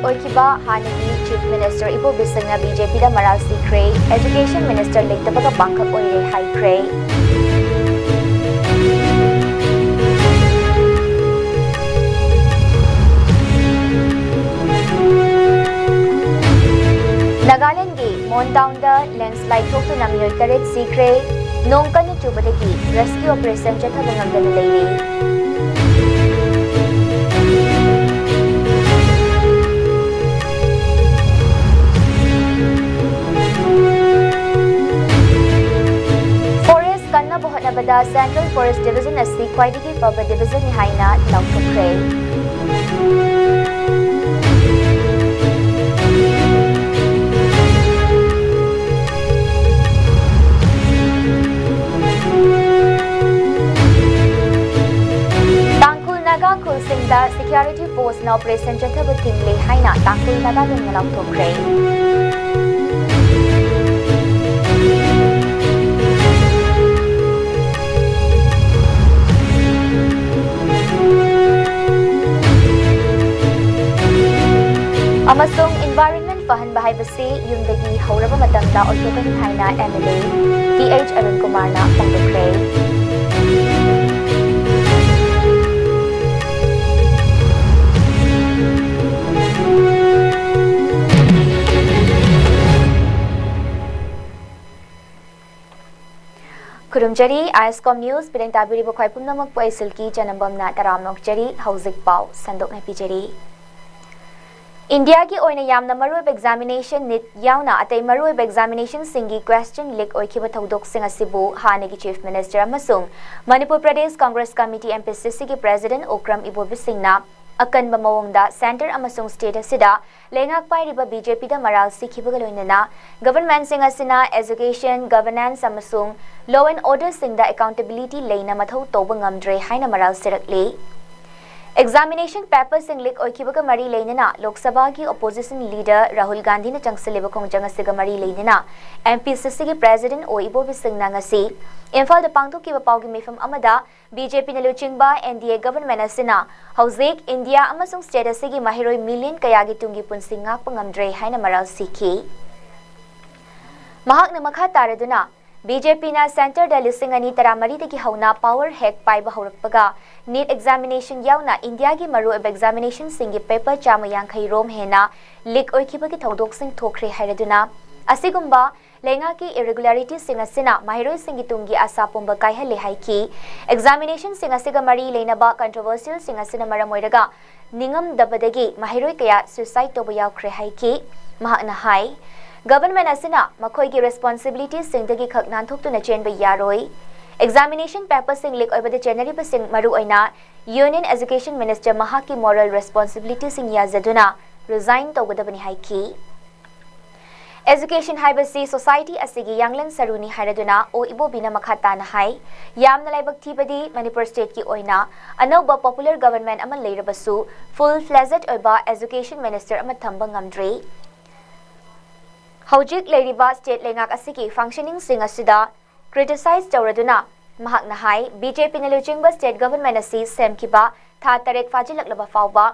State Oikiba Hanagi Chief Minister Ibo Bisingna BJP da Maral Sikre, Education Minister Leitabaga Bangkak Oire Hai Kre. Nagaland gi Mondown da landslide thoktu namyoi taret Sikre, Nongkan Chubadagi Rescue Operation Chathabangam Lady. Bada Central Forest Division as the Kwaidiki Paba Division ni Haina Laukukre. Tangkul Naga Kulsingda Security Force na Operation Jathabutingli Haina Tangkul Naga Dung Laukukre. Amasung environment fahan bahay basi yundagi hauraba matamda otokanin haina MLA TH Arun Kumar na pangdukre. Kurumjari ISCOM News Pireng Tabiri Bokhai Pumnamak po Silki Janambam na Taramnok Jari Hauzik Pau Sandok na Pijari. India ki oina yamna maruib examination nit yauna atay maruib examination singi question leak oikiba thaudok sing asibu hanegi Chief Minister amasung Manipur Pradesh Congress Committee MPCC ki President Okram Ibobi Singhna akan bamawongda center amasung state asida lengak pairiba BJP da maral sikhibaga loinana government sing asina education governance amasung law and order singda accountability leina mathau toba ngamdre haina maral sirakle. Examination papers sing leak oikibaga mari leinana Lok Sabha ki opposition leader Rahul Gandhi na changsaleba khongjang asiga mari leinana MPCC ki President Ibobi Singhna ngasi Imphal da pangthok ki pau gi mifam amada BJP na luchingba NDA government asina hauzik India amasung state asigi mahiroi million kaya gi tungi punsing ngak pangamdre haina maral sikhi mahak na makha taraduna BJP na center da lising ani taramari dagi hauna power hack paiba haurakpaga NEET examination yauna India gi maru ab examination singi paper chama yankhai rom hena leak oikiba gi thodok sing thokre hairaduna asigumba lenga ki irregularity singa sina mahiroi singi tungi asa pomba kaihale haiki examination singa siga mari leina ba controversial singa sina maramoiraga ningam dabadagi mahiroi kaya suicide toba yaukre haiki mahakna hai Government asina makhoi ki responsibility singdagi khaknan thoktu na chenba yaroi examination paper sing leak oibada January pa sing maru oina Union Education Minister mahaki moral responsibility sing yazaduna resign tawgadabani haiki Education haibasi society asigi yanglan saruni hairaduna o ibobina makhata na hai yamna laibak thibadi Manipur state ki oina anauba popular government ama leirabasu full fledged oiba education minister ama thamba ngamdre Hojik Leriba State Lengak Asiki functioning sing asida criticize Tauraduna Mahak Nahai BJP Naluchingba State Government Asi Semkiba Tha Tarek Fajilak Laba Fauba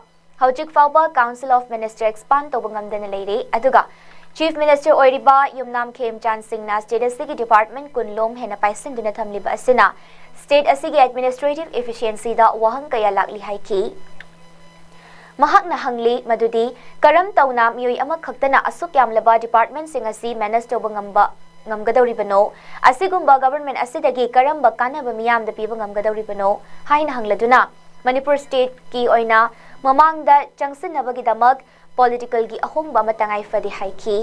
Hojik Fauba Council of Minister expand Tobangam Dana Lady Aduga Chief Minister Oiriba Yumnam Khem Chan Singh na State Asigi Department Kunlom Hena Paisin Duna Thamliba Asina State Asigi administrative efficiency da wahang kaya lakli haiki Mahak na hangli madudi karam tauna miyoi ama khaktana asuk yamlaba department sing asi manage toba ngamgadawri bano asigumba government asidagi karamba kanaba miyam da piba ngamgadawri bano haina hangladuna Manipur state ki oina mamangda changsinabagi damak political gi ahongba matangai fadi haiki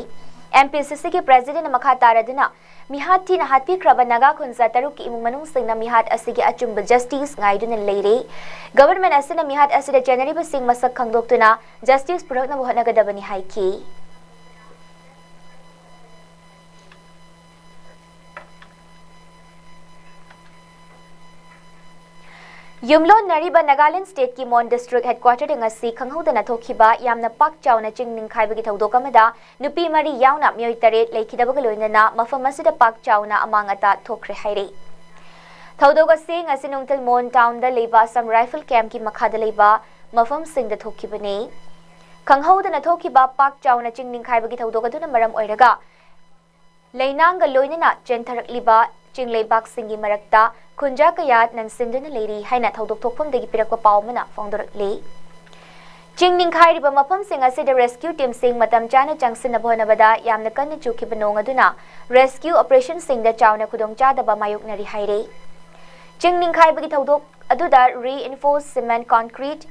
MPCC ki president makha taraduna mihat thi na hati kraba naga khunsa taruk ki imung manung singna mihat asigi achumba justice ngaiduna leire government asina mihat asida January ba sing masak khangdoktuna justice purakna bohanaga dabani haiki Yumlo Nariba Nagaland State ki Mon District Headquarter ngasi khanghodana thokhiba yamna pak chawna chingning khaibagi thodokama nupi mari yauna myoi taret leikhidabaga loinana mafam asida pak chawna amangata thokre haire Thodoga sing ngasi nungtil Mon town da leba some rifle camp ki makhada leba mafam sing da thokhibani Khanghodana thokiba pak chawna chingning khaibagi thodok aduna maram oiraga Leinanga loinana chentharakliba chingleibak singi marakta khunja kayat nansinduna leiri haina thodok thokpamdagi pirakpa pawmana fongdorakli Chingning khairiba mafam sing asida rescue team sing matam chana changsina bhonabada yamna kanna chukiba nong aduna rescue operation sing da chawna khudong chadaba mayoknari haire Chingning khaibagi thodok aduda reinforced cement concrete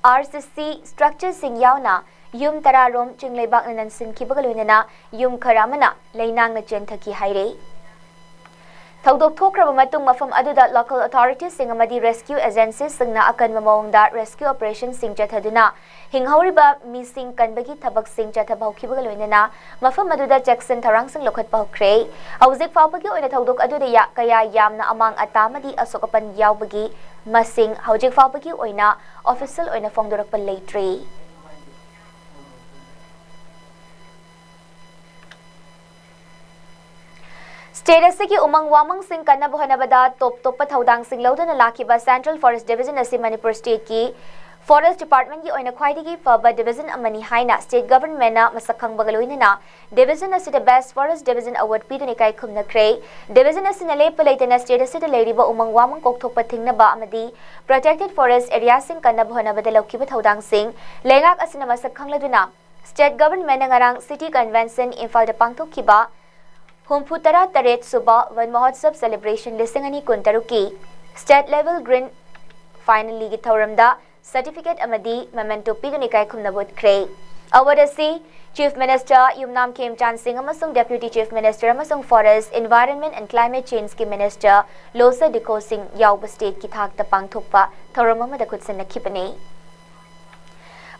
RCC structure sing yauna yum tararom chingleibak nansin kibagaloinana yum kharamana leinang na chenthaki haire Thodok thokraba matung mafam aduda local authorities sing amadi rescue agencies singna akan mamawngda rescue operation sing chathaduna hinghoriba mi sing kanbagi thabak sing chathabau kibagaloinana mafam aduda jackson tharang sing lokhat pahkre hauzik fawbagi oina thodok aduda ya kaya yamna amang atamadi asokapan yawbagi masing hauzik fawbagi oina official oina fongdorakpa leitre State ki umang wamang sing kanna bhanabada top pathaudang sing lodana lakiba Central Forest Division asi Manipur State ki Forest Department ki oina khwaidagi faba division amani haina state government na masakhang bagaloina na division asi the best forest division award piduni kai khumna kre division asi na lepalaitana state asi the leriba umang wamang kokthokpa thingna ba amadi protected forest area sing kanna bhanabada lokiba thaudang sing lengak asi na masakhang laduna state government na ngarang city convention Imphal da pangthokkiba Humputara Taret Suba Van Mahotsav Celebration Lisingani Kuntaruki State Level Green Final League Thoramda Certificate Amadi Memento Pidunikai Kumnabut Kray Awadasi Chief Minister Yumnam Kim Chan Singh Amasung Deputy Chief Minister Amasung Forest Environment and Climate Change Ki Minister Losa Diko Singh Yauba State Ki Thak Tapang Thukpa Thoramamada Kutsan Nakipani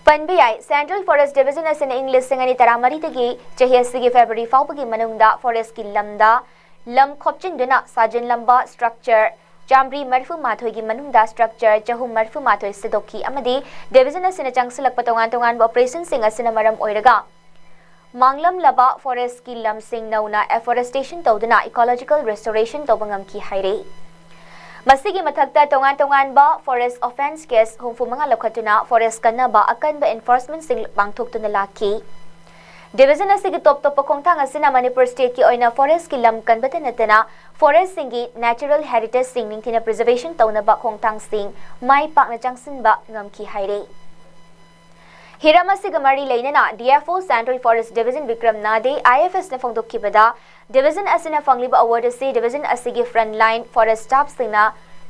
Panbiyai Central Forest Division as in English singani taramari tagi chahiasigi February fawbagi manungda forest ki lamda lam khopchinduna sajin lamba structure Jamri marfu mathoi gi manungda structure chahum marfu mathoi sidoki amadi division as in changsilak patongan tongan operation sing as in maram oiraga Manglam laba forest ki lam sing nauna afforestation tawduna ecological restoration tawbangam ki haire Masigi mathakta tongan ba forest offense case humfu mga lokhatuna forest kanna ba akan ba enforcement sing bangthok tuna laki division asigi top khongthang asina Manipur state ki oina forest ki lam kan batanatana forest singi natural heritage sing ningthina preservation tawna ba khongthang sing mai pakna changsin ba ngam ki haire Hiramasi gamari leinana DFO Central Forest Division Vikram Nade IFS na fongdokki bada Division asina fangliba award asi division asigi frontline forest staff singna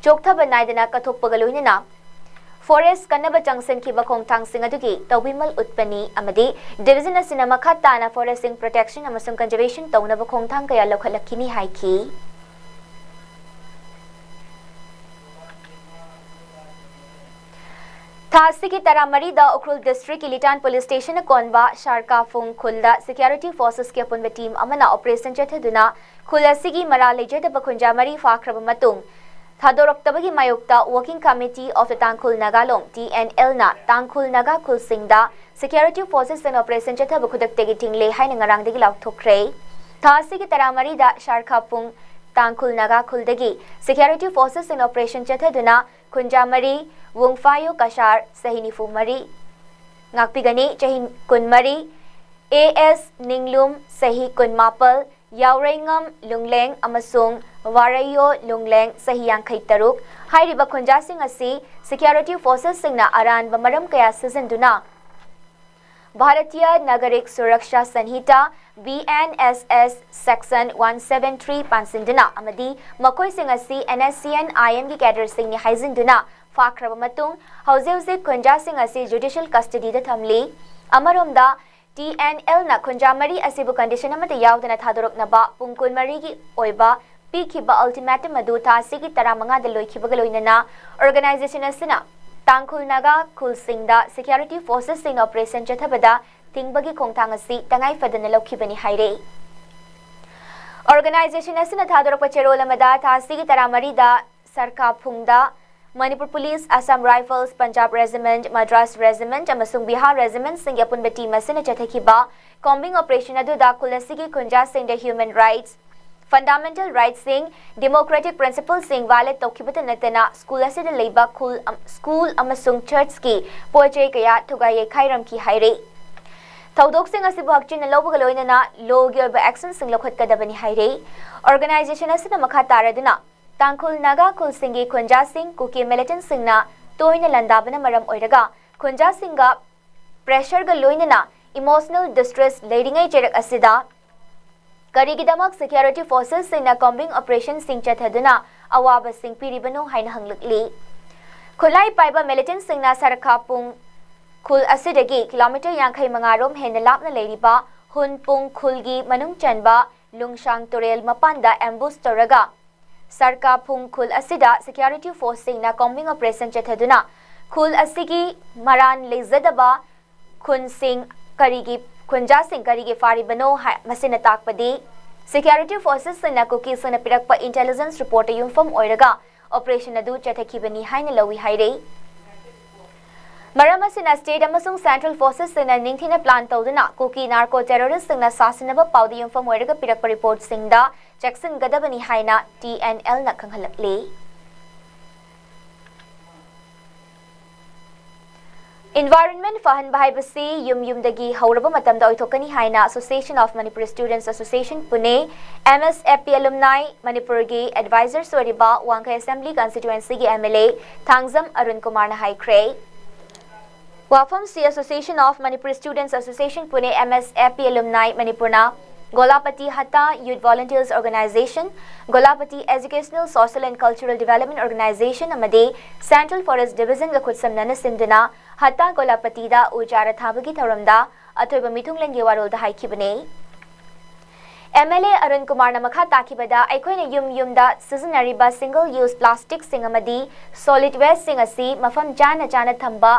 chokta banaidana kathok pagaloinana forest kanaba changsen ki bakong thang sing adugi tawbimal utpani amadi division asina makhatta na forest sing protection amasung conservation tawna bakong thang kaya lokhalakini haiki Thasiki Taramari da Ukrul District Ilitan Police Station Konba Sharka Fung Khulda Security Forces ke punba team amana operation chathaduna Khulasigi Mara lejada bakhunja mari fakraba matung Thadoroktabagi mayokta Working Committee of the Tangkhul Nagalong TNL na Tangkhul Naga Khul Singda Security Forces and Operation chatha bakhudak tegi tingle haina ngarang degi laukthokre Thasiki Taramari da Sharka Fung Tangkhul Naga Khuldagi Security Forces and Operation chathaduna Khunjamari Wungfayo Kashar Sahinifu Mari Ngakpigani Chahin Kunmari AS Ninglum Sahi Kunmapal Yaurengam Lungleng Amasung Warayo Lungleng Sahiyang Kaitaruk Hairiba Khunjasing Asi Security Forces Singna Aran Bamaram Kaya Sizanduna Bharatiya Nagarik Suraksha Sanhita BNSS Section 173 Pansinduna Amadi Makoi Singh Asi NSCN IM Cadre Singh ni Haizinduna Fakraba matung hauze khunja sing asi judicial custody da thamli amaromda TNL na khunja mari asibu condition amata yaudana thadorok na ba pungkul mari gi oiba pikhiba ultimatum adu thasi gi taramanga da loikhibaga loinana organization asina Tangkhul Naga Khul Singda Security Forces sing operation chathabada tingbagi khongthang asi tangai fadana lokhibani haire organization asina thadorok pachero lamada thasi gi taramari da sarka phungda Manipur Police, Assam Rifles, Punjab Regiment, Madras Regiment, amasung Bihar Regiment sing yapun beti masina chathakiba combing operation adu da kulasigi khunja sing the human rights fundamental rights sing democratic principles sing violate tokibata natana school asida leiba school amasung church ki poje kaya thugai khairam ki haire Thaudok sing asibu hakchin lobuga loinana logi oiba action sing lokhat kadabani haire organization asina makha taraduna tangkhul naga khul singi khunja sing kuki militant singna toina landabana maram oiraga khunja singa pressure ga loinana emotional distress leadingai cherak asida Karigidamak security forces singna combing operation sing chathaduna awaba sing piribano haina hanglukli Khulai paiba militant singna sarkha pung Khul asidagi kilometer yankai mangarom hena lapna leiriba hun pung khulgi manung chanba lungshang torel mapanda ambush toraga sarka pung khul asida security force singna combing operation chathaduna khul asigi maran lezadaba khun sing karigi khunja sing karigi faribano masina takpadi security forces singna kuki singna pirakpa intelligence report yumfam oiraga operation adu chathakibani haina lawi haire Maramasina state amasung central forces singna ningthina plan tawduna kuki narco terrorist singna sasinaba paudi yumfam oiraga pirakpa report singda Jackson gadabani haina TNL na khanghalakli Environment fahan bahaibasi yumdagi hauraba matamda oithokani haina Association of Manipuri Students Association Pune MSFP alumni Manipur gi advisor soriba Wangkai Assembly constituency gi MLA Thangzam Arun Kumar na haikre Wafam C Association of Manipuri Students Association Pune MSFP alumni Manipurna Golapati Hatta Youth Volunteers Organization, Golapati Educational, Social and Cultural Development Organization amade Central Forest Division ga khutsam nana sinduna Hatta Golapati da ujara thabagi thoramda athoiba mithunglen ge warol da haikibane MLA Arun Kumar na makha takibada aikoina yumda seasonary single use plastic sing amadi solid waste sing asi mafam jana thamba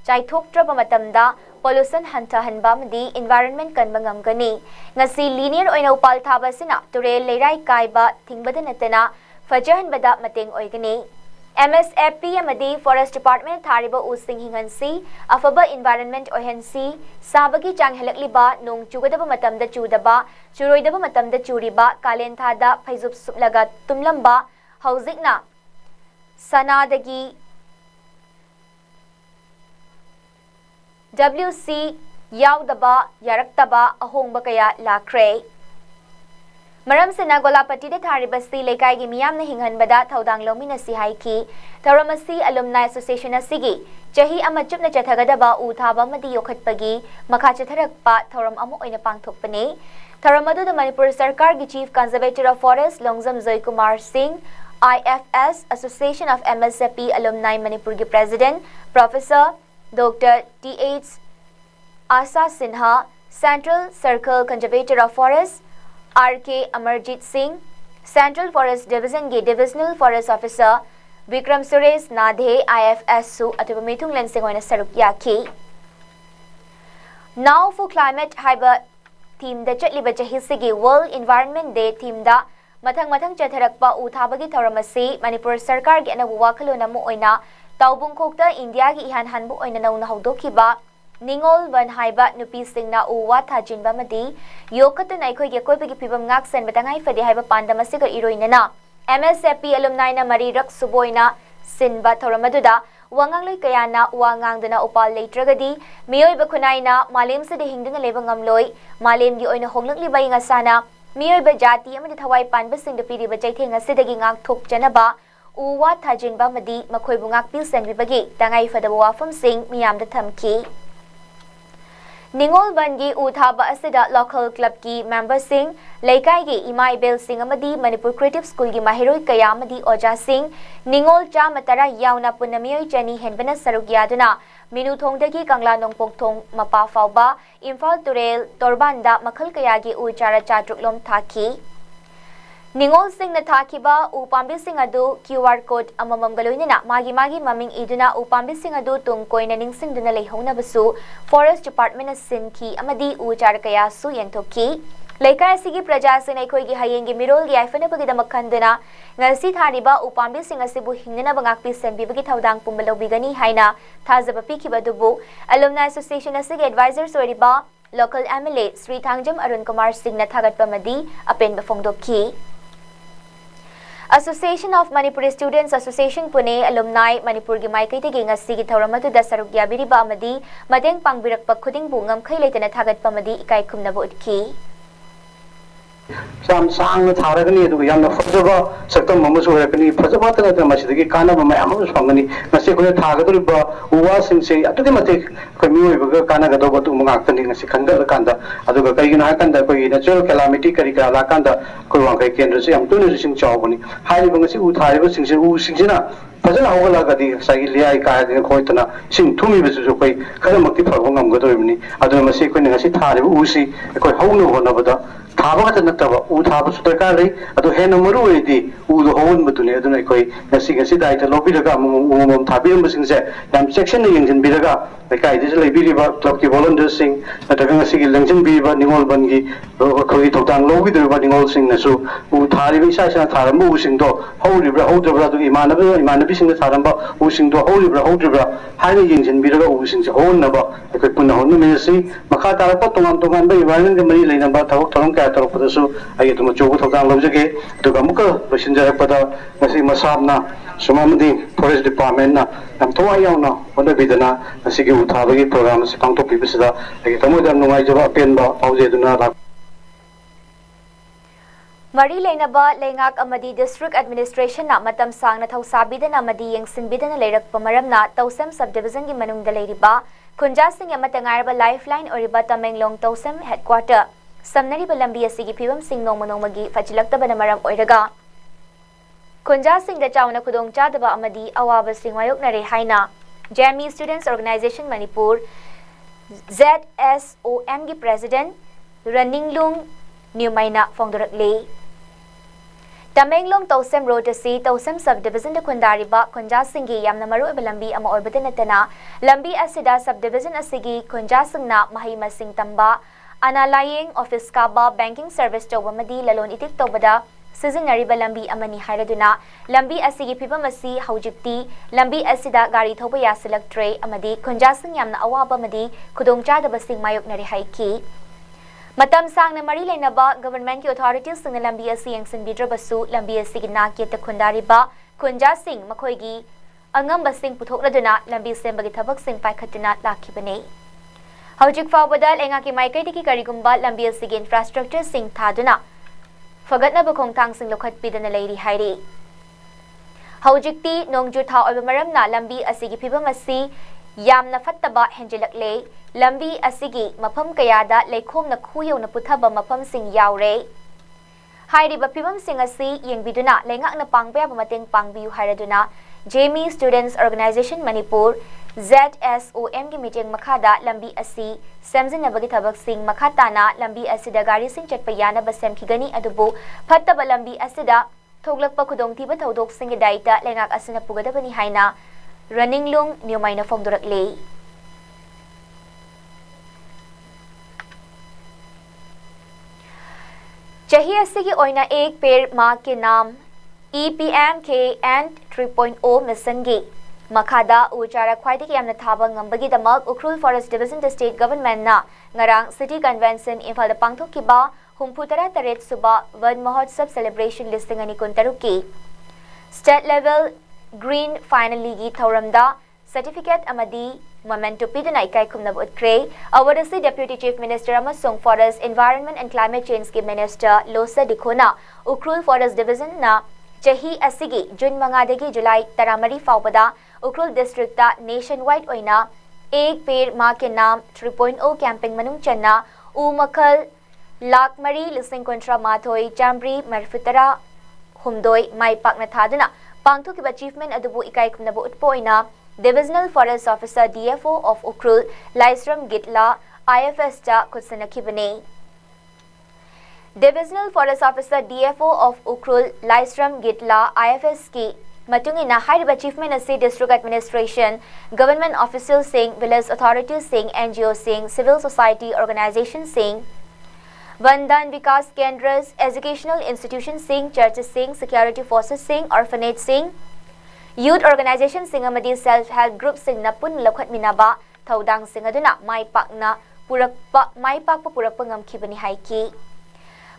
chaithoktraba matamda pollution hantahanba madi environment kanba ngamgani ngasi linear oina upal thaba sina turel leirai kaiba thingbada natana fajahanbada mateng oigani MSFP amadi forest department thariba using hingansi afaba environment ohensi sabagi chang helakliba nong chugadaba matamda chudaba churoidaba matamda churiba kalen thada phaizup suplaga tumlamba hauzikna sanadagi WC yaudaba yaraktaba ahongba kaya lakre Maram sina Golapati de tharibasi lekai gi miyam na hinghanbada thaudang lomina si haiki Tharamasi Alumni Association asigi chahi ama chupna chathagadaba u thaba madi yokhatpagi makha chatharakpa thoram amu oina pangthokpani Tharamadu the Manipur Sarkar gi Chief Conservator of Forest Longzam Joy Kumar Singh IFS Association of MSFP Alumni Manipur gi President Professor Dr. T.H. Asa Sinha, Central Circle Conservator of Forest, R.K. Amarjit Singh, Central Forest Division Ge Divisional Forest Officer, Vikram Suresh Nadhe, IFS Su, atuba mithung lensing oina saruk yaki. Now for climate haiba theme da chatliba chahisigi World Environment Day theme da mathang chatharakpa uthabagi thoramasi Manipur Sarkar gi anabu wakhalona mu oina Taubung kokta India gi ihan hanbu oina nauna haudokiba Ningol van haiba nupi singna uwa thajinba madi yokatu naikoi ge koi bagi pibam ngak sen batangai fadi haiba pandama siga iroinana MSFP alumni na mari rak suboina sinba thoramaduda wangangloi kayana wangangduna upal leitragadi miyoi ba khunaina malem se de hingduna leba ngamloi malem gi oina honglakli bai ngasana miyoi ba jati amadi thawai panba singda piri ba jaithenga sidagi ngak thok janaba uwa thajinba madi makhoi bungak pil senbibagi tangai fadaba wafam sing miyam da thamki Ningol Bangi Uthaba asida local club ki member sing Laikai gi Imai Bel Singh amadi Manipur Creative School gi mahiroi kaya amadi Oja Singh Ningol cha matara yauna punamiyoi chani henbana saruk yaduna Minu thongdagi Kangla Nongpok thong mapa fauba Imphal Turel Torbanda makhal kaya gi uchara chatruklom thaki Ningol Singh na thakiba upambi sing adu QR code amamam galoinana magi maming iduna upambi sing adu tungkoina ningsing duna leihona basu Forest Department sinki amadi uchar kaya su yentoki Laikai asigi praja sin aikoi gi hayengi mirol gi aifana bagi damakhanduna ngalsi thariba upambi sing asibu hingnana bangakpi senbi bagi thaudang pumbalobigani haina thazaba pikiba dubu Alumni Association asigi advisor soriba local MLA Sri Thangjam Arun Kumar Singh na thagatpa madi apen bafongdoki Association of Manipuri Students Association Pune Alumni Manipur gi Maikai te gi ngasi gi thoramatu da saruk yabiriba amadi mateng pangbirakpa khuding bu ngamkhai leitana thagatpa amadi ikai khumnabu utki Sam sang tharagani du yamna fajaba saktam mamusu rakani fajaba tana tana masidagi kana ma amamu sangani ngasi ko thagadu ba uwa singse atudi mate ko mioi ba kana ga do ba tu mangakani ngasi khangal kanda aduga kaigina kanda ko natural calamity kari ka la kanda ko wangai kendra se am tunu sing chawbani hai ba ngasi u thai ba singse u singsina fajana hogala gadi sagi liai ka ga khoitana sing thumi ba su koi khara makti phagong ngam ga doibni adu masi ko ngasi thari u si ko hauno hona bada थाबा नतबा उ थाबा दरकार लै अदो हेन मरु ओइदि उ दो होन बतुने अदुना कोइ ngasi ngasi दाइता लोबिरगा मम थाबिरम बसिंसे याम सेक्शन ने यंजन बिरगा लेकाइ दिस लेबिरिबा क्लब की वॉलंटियर्स सिंग नतगा ngasi gi लंजन बिबा निंगोल बनगी खोइ थौतांग लोबिदरबा निंगोल सिंग नसु उ थारिबि साइसा थारम उ सिंग दो हौरिब्रा हौद्रबा दु इमानबि सिंग थारम उ सिंग दो हौरिब्रा हौद्रबा हाइने यंजन बिरगा उ सिंग से होनबा कोइ पुन होन मेसि मखा तारपा तोंगान तोंगान बा इन्वायरमेंट के मरि लेनबा थबक थरम का तरपदसु आई तुम चोगु थौतांग लौजगे दुगा मुक बसिनजरपदा ngasi masabna sumamdi forest department na am thowa yauna hoda bidana ngasi gi uthabagi program se pangtok pibisida ai tamoda nungai jaba penba pause duna la Mari Lainaba Laingak Amadi District Administration na matam sang na thausabidan amadi yengsinbidan leirakpa maramna Tausem Subdivision gi manungda leiriba Khunja Singh amatangarba lifeline oriba Tamenglong Tausem headquarter Samnari Balambi asigi phibam sing nongmagi fajilaktaba maram oiraga Khunja Singh da chauna khudong chadaba amadi awaba sing mayoknare haina Jamie Students Organization Manipur ZSOM gi president Raninglung Newmaina Fongdorakle Tamenglong Tausem Road asi Tausem Subdivision da Khundariba Khunja Singh gi yamna maru lambi ama orbada natana lambi asida subdivision asigi Khunja Singh na mahai masing tamba analying office kaba banking service tawamadi lalon itik tawbada sizinariba lambi amani hairaduna lambi asigi phibam asi haujikti lambi asida gari thoba yasilaktre amadi Khunja Singh yamna awaba amadi khudongchadaba sing mayoknari haiki Matam sang na mari lainaba government ki authorities sing lambi asi yengsin bidrabasu lambi asi gi nakiyata khundariba Khunja Singh makhoigi angamba sing puthokraduna lambi sembagi thabak sing paikhatuna lakhibane Haujik fawbada lenga ki maikai ki karigumba lambi asi gi infrastructure sing thaduna fagatna bakhongthang sing lokhat pidana leiri hairi Haujikti nongju tha oiba maramna lambi asi gi phibam asi yamna fattaba henjilakle lambi asigi mafam kayada leikhomna khuyona puthaba mafam sing yaure hairiba phibam sing asi yengbiduna lengakna pangba mateng pangbiu hairaduna Jamie Students Organization Manipur ZSOM gi meeting makhada lambi asi semjinabagi thabak sing makhatana lambi asida gari sing chatpa yana basem khigani adubu fattaba lambi asida thoglakpa khudongtiba thodok sing gi daita lengak asina pugadabani haina Raninglung Newmaina Fongdorakle Chahi asigi oina ek per ma ke naam EPMK and 3.0 mission gi makhada uchara khwaidi ki amna thaba ngambagi damak Ukhrul Forest Division the state government na ngarang city convention Imphal da pangthok ki ba humphutara taret suba Van Mahotsav celebration listing ani kuntaruki state level green finally gi thoramda certificate amadi Memento pidana ikai khumnab utkre awardasi deputy chief minister amasung forest environment and climate change ki minister Losa Dikhona Ukhrul Forest Division na chahi asigi June 5 dagi July 13 fawbada Ukhrul district ta nationwide oina ek per ma ke naam 3.0 camping manung channa u makhal lakh mari lising kontra mathoi chambri marfutara humdoi mai pakna thaduna pangthukiba achievement adubu ikai khumnabu utpoina Divisional Forest Officer DFO of Ukhrul Laisram Gitla IFS ta kutsanakibane Divisional Forest Officer DFO of Ukhrul Laisram Gitla IFS ki matungina high achievement asi district administration government officials sing village authorities sing NGO sing civil society organizations sing Vandan Vikas Kendras educational institutions sing churches sing security forces sing orphanage sing Youth organization sing amadi self-help group sing na pun lokhat minaba thaudang sing aduna mai pakpa purakpa ngamkhibani haiki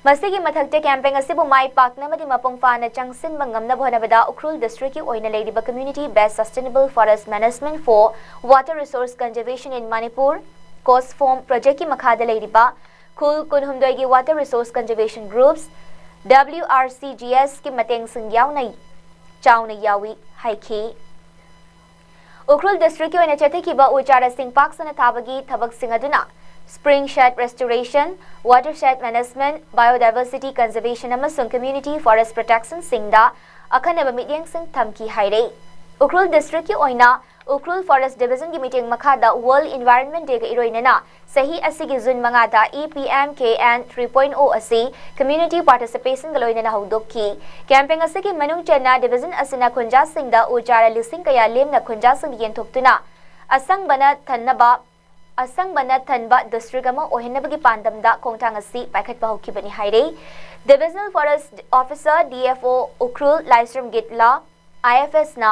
Masigi mathakte camping asibu mai paknamadi mapung fana changsin mangamna bhonabada Ukhrul district ki oina leidiba community based sustainable forest management for water resource conservation in Manipur course form project ki makhada leidiba Khul kunhumdoi ki water resource conservation groups WRCGS ki mateng sing yawnai chawna yawi haiki Ukhrul district ki oina chathekiba uchara sing paksana thabagi thabak sing aduna Spring shed restoration, watershed management, biodiversity conservation amasung community forest protection singda akhanaba mityeng sing thamki haire. Ukhrul district ki oina Ukhrul forest division ki meeting makhada World Environment Day ka iroinana sahi asigi June mangada EPMKN 3.0 asi community participation galoinana hawdokki camping asigi manung chenna division asina khunja singda uchara lising kaya lemna khunja sing yenthoptuna asang bana thanba district ama ohenabagi pandamda khongthang asi paikhatpa hokibani haire divisional forest officer DFO Ukhrul Laisram Gitla IFS na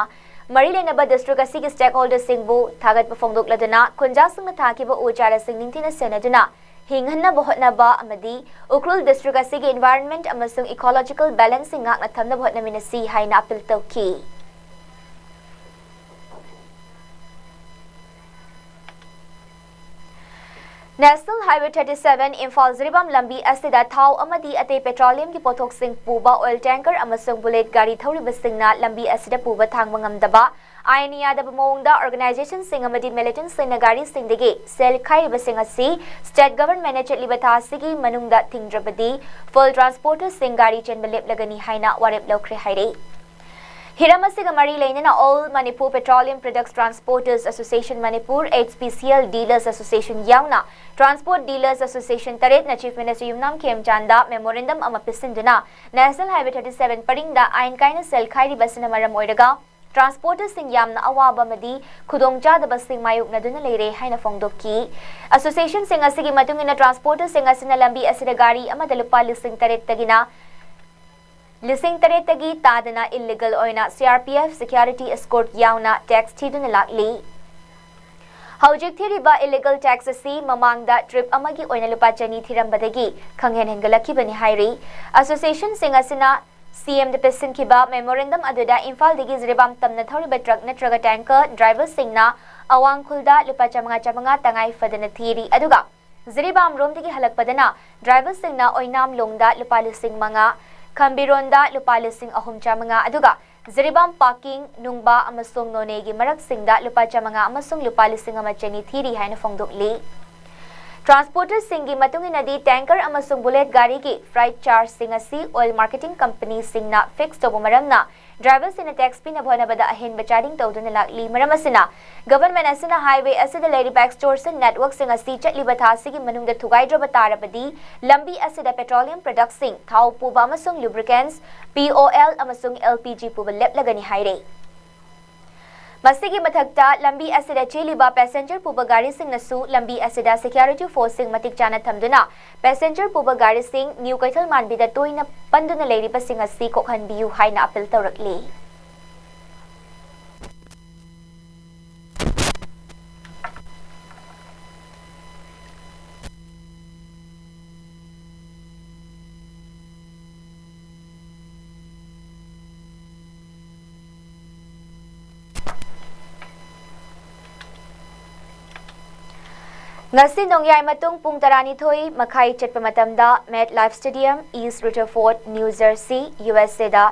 Marilenaba district asigi stakeholders singbu thagat pafongdok ladana khunja singna thakiba uchara sing ningthina senaduna hinghanna bohotnaba amadi Ukhrul district asigi environment amasung ecological balancing ngakna thamna bohotna minasi haina appeal tawki National Highway 37 Imphal Ziribam Lambi asida thau amadi ate petroleum ki pothok sing puba oil tanker amasung bullet gari thoriba singna lambi asida puba thangba ngamdaba ainiya da bamongda organization sing amadi militant singna gari singdege sel khairiba sing asi state government chatliba thasigi manungda thingdrabadi full transporter sing gari chenba leplagani haina warep lokre haire Hiramasiga Mari Lainana All Manipur Petroleum Products Transporters Association Manipur HPCL Dealers Association Yauna Transport Dealers Association Taret na Chief Minister Yumnam Kem Chanda Memorandum ama pisinduna National Highway 37 paringda ain kaina sel khairi basina maram oiraga Transporters sing yamna awaba madi khudongcha da basing mayuk na duna leire haina fongdokki Association sing asigi matungina Transporters sing asina lambi asida gari ama dalupa lising taret tagina Lising taretagi tadana illegal oina CRPF security escort yauna tax thiduna lakli Hawjik thiriba illegal tax asi mamangda trip amagi oina lupa chani thirambadagi khanghen hengalaki bani hairi association singasina CM de pesin kiba memorandum aduda Imphal digi zribam tamna thoriba truck natraga tanker driver singna awang khulda lupa chamanga tangai fadana thiri aduga zribam rom digi halakpadana driver singna oinam longda lupa lising manga Kambironda lupa lising ahum chamanga aduga Ziribam parking nungba amasung nonegi marak singda lupa chamanga amasung lupa lising amachani thiri haina fongdokli Transporters singi matungi nadi tanker amasung bullet gari ki freight charge singasi oil marketing company singna fixed tobo maramna drivers in a tax pin abhona bada ahin bacharing tawduna lakli maramasina government asina highway asida lady back stores network singasi chatli bathasi ki manungda thugaidra batarabadi lambi asida petroleum products sing thau puba amasung lubricants POL amasung LPG puba leplagani haire Masigi mathakta lambi asida cheliba passenger puba gari sing nasu lambi asida security force sing matik chana thamduna passenger puba gari sing new kaithal manbida toina panduna leiriba sing asi kokhan biu haina appeal tawrakli Ngasi nongyai matung pung tarani thoi makhai chatpa matamda MetLife Stadium East Rutherford New Jersey USA da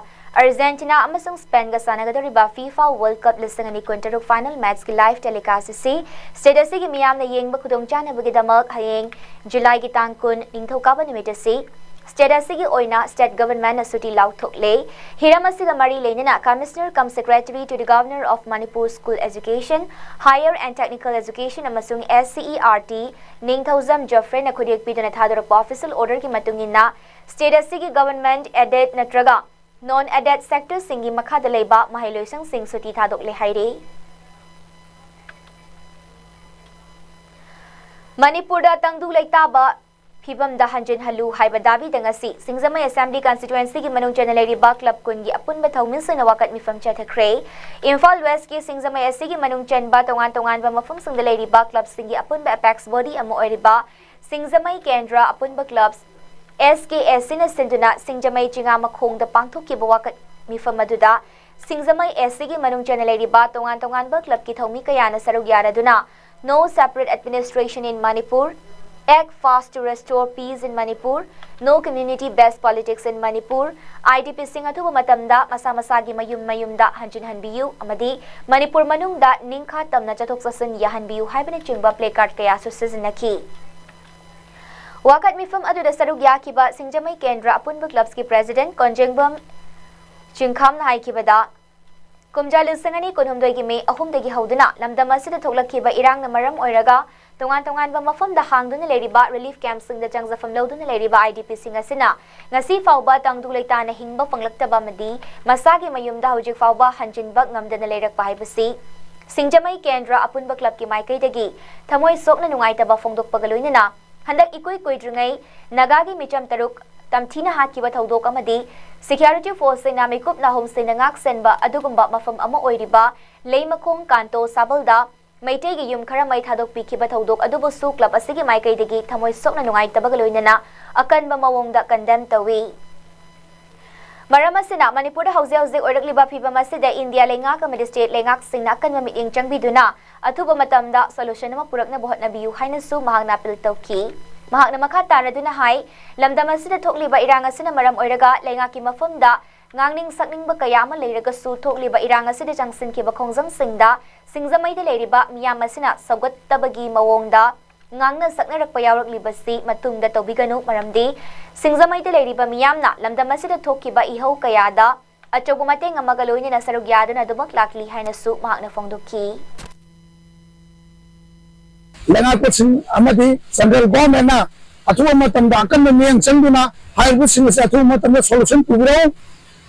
Argentina amasung Spain ga sanagadoriba FIFA World Cup lisangani kuntaruk final match ki live telecast si status gi miyam na yengba khudong chana bagi damak hayeng July gi tangkun ningthokaba nimit si Status gi oina state government na suti lau thokle Hiramasiga Mari Lainana Commissioner cum Secretary to the Governor of Manipur School Education Higher and Technical Education amasung SCERT Ningthauzam Joffrey na khudiak piduna thadorap official order ki matungina status gi government added natraga non added sector singi makhada leiba mahiloisang sing suti thadok le haire Manipur da tangdu laitaba Pibam da hanjin halu haiba dabi dangasi Singzamay Assembly Constituency ki manung chanalari ba club kun gi apun ba thawmin sa nawakat mifam chathakre Imphal West ki Singzamay Asi ki manung chan ba tongan ba mafam singdalari ba club singi apun ba apex body amo oiri ba Singzamay Kendra apun ba clubs SKSC na sinduna singjamai chinga makhongda pangthokkiba wakat mifam aduda singjamai SC gi manung chana leiriba tongan ba club ki thomi kayana saruk yaraduna no separate administration in Manipur, act fast to restore peace in Manipur, no community-based politics in Manipur, IDP sing atuba matamda masa-masagi mayumda hanjin hanbiyu amadi Manipur manungda ningkha tamna chathok sasan yahanbiyu haibana chingba placard kaya susizinaki. Wakat mifam aduda saruk yakiba singjamai kendra apunba clubs ki president konjengbam chingkham na haikibada Kumja lisangani kunhumdoi gi me ahumdagi hauduna lamdam asida thoklakhiba irang na maram oiraga tongan ba mafam da hangduna leriba relief camp singda changjafam loduna leriba IDP sing asina ngasi fauba tangdu leita na hingba panglaktaba madi masagi mayumda hojik fauba hanjinba ngamdana lerak pahaibasi singjamai kendra apunba club ki maikai dagi thamoi sokna nungaitaba fongdok pagaloinana handak ikoi koidringai nagagi micham taruk tamthina hakiba thodok amadi security force na mekup na home sena ngak senba adugumba mafam ama oiriba leimakong kanto sabalda maitei gi yum khara mai thadok pikhiba thodok adubu su club asigi maikai degi thamoi sokna nungai tabagaloinana akanba mawongda condemn tawi Maramasina Manipur hauze oirakliba phibama sida India lenga committee state lengak singna akanma miting changbiduna athuba matamda solution ama purakna bohotna biyu haina su mahangna pil tawki Mahakna makha taraduna hai lamdam asida thokliba irang asina maram oiraga lengaki mafamda ngangning sakningba kayama leiraga su thokliba irang asida jangsin kiba khongjam singda singjamai de leiriba miyam asina sagat tabagi mawongda ngangna sakna rakpa yawrakliba si matungda tobiganu maramdi singjamai de leiriba miyamna lamdam asida thokkiba ihau kayada achogumate ngamagaloini na sarug yaduna dumak lakli haina su mahakna fongdoki Lenga kucing amati central government na atuwa matam da akan miyang chanduna high kucing sa atuwa matam da solution pubiro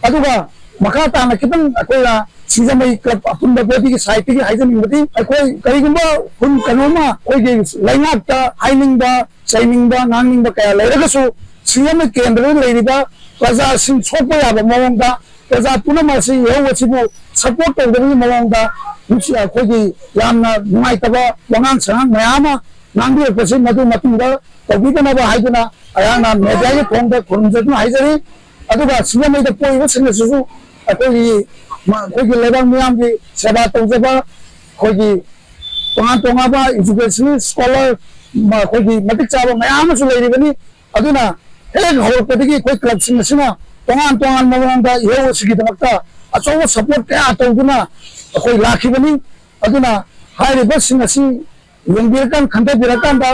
aduga makata na kitang akoya singjamai club apun da body ki site ki haijan ingati akoi karigumba kun kanoma koi ge lenga ta hining da shining da nangning da kaya leiraga su singjamai kendra leiriba praja sing chokpa ya ba mawang da praja punama si yewa chibu support to da mawang da Musi akogi yamna nungai taba wangang sangang mayama nangdi pasi madu matunga tabigana ba haiduna ayana media phongda khurumjaduna haijari aduga singamai da poiba singasu akogi lebang miyam gi seba tawjaba kogi tonga ba education scholar ma kogi matik chaba mayama su leiribani aduna ek horpatigi koi club singasina tonga mawangda yewo sigi damakta achowo support kaya tawduna akoi lakhi bani aduna hairi basing asi yongbirkan khante birakan da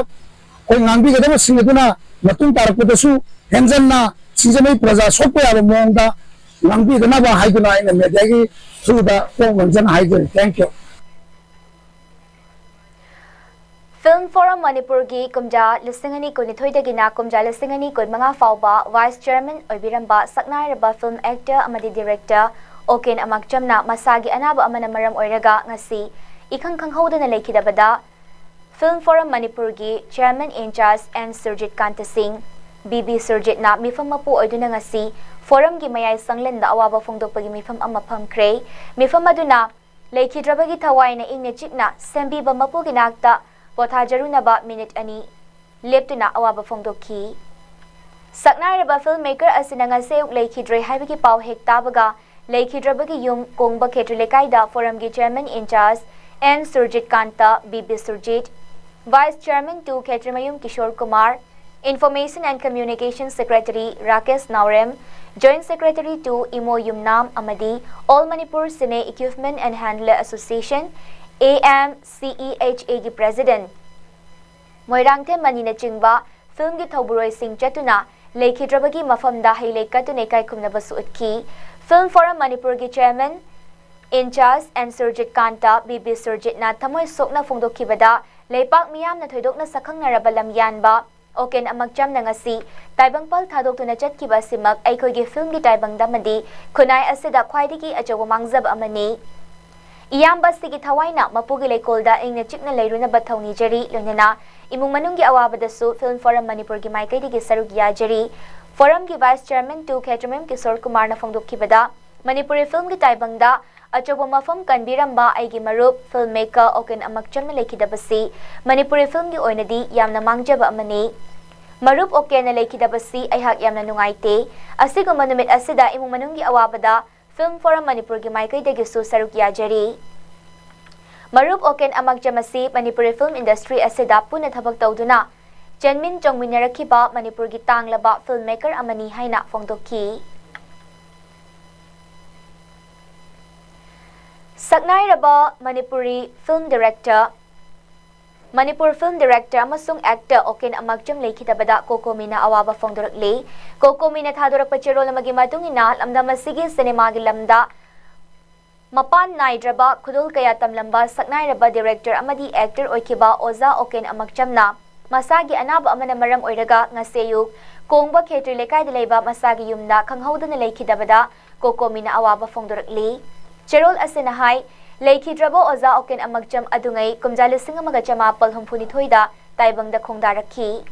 koi ngangbi gadaba sing aduna matung tarakpadasu henjanna singjamai praja sokpa ya mongda ngangbi gana ba haiduna ina media gi through da ko manjan haidun thank you Film Forum Manipur gi kumja lisingani ko nithoi dagina kumja lisingani ko manga fauba vice chairman oibiramba saknai raba film actor amadi director Oken amakchamna masagi anaba amana maram oiraga ngasi ikhang khanghodana lekhidabada Film Forum Manipur gi chairman in charge and Surjit Kanta Singh BB Surjit na mifam mapu oiduna ngasi forum gi mayai sanglen da awaba fongdokpagi mifam ama phamkre mifam aduna lekhidrabagi thawaina ingna chikna sembi ba mapu gi nakta pothajaruna ba minute ani leptuna awaba fongdokki saknai raba filmmaker asina ngase lekhidre haibagi paw hekta baga Lekhidrabagi yum kongba Ketrilekaida Forum gi Chairman in charge N. Surjit Kanta, BB Surjit, Vice Chairman 2 Ketrimayum Kishore Kumar, Information and Communication Secretary Rakesh Naurem, Joint Secretary 2 Imo Yumnam Amadi, All Manipur Cine Equipment and Handler Association, AMCEHA gi President. Moirangte Manina Chingba, Film gi Thoburoi Singh Chatuna, Lekhidrabagi Mafamda Hailekatune Kai Kumnabasu Utki, Film Forum Manipur gi Chairman in charge and Surjit Kanta BB Surjit na thamoi sokna fongdokkibada leipak miyam na thoidokna sakhangna lam yanba Oken amagcham na ngasi taibangpal thadokuna chatkiba simak aikoi gi film gi taibangda madi khunai asida khwaidigi achawa mangjab amani iyamba sigi thawaina mapugi leikolda ingna chikna leiruna bathawni jari loinana imung manunggi awabadasu Film Forum Manipur gi maikai digi saruk ya jari Forum ki Vice Chairman 2 Ketremem Kishore Kumar na fongdokkibada Manipuri film gi taibangda achoba mafam kanbiramba aigi marup filmmaker Oken amakcham na lekhidabasi Manipuri film gi oinadi yamna mangjaba amani Marup oken na leikidabasi aihak yamna nungaite asiguma numit asida imung manunggi awabada Film Forum Manipur gi maikai su saruk yajari Marup oken amagjamasi Manipuri film industry asida puna thabak tawduna Chenmin Chongminarakiba Manipur gi tanglaba filmmaker amani haina fongdoki Saknai raba Manipuri film director Manipur film director amasung actor oken amagjam leikhitabada kokomina awaba fongdorakle kokomina thadorakpa cherol amagi matungina lamda masigi cinema gi lamda mapan naidraba khudul kaya tamlamba saknai raba director amadi actor oikiba oza oken amagjamna masagi anaba amana maram oiraga ngaseyu kongba khetri lekai de leiba masagi yumna khanghaudana leikhidabada kokomina awaba fongdorakle cherol asina hai Leikhidrabo oza oken amagjam adungai kumjali singa chama pal humphuni thoida taibangda khongdarakhi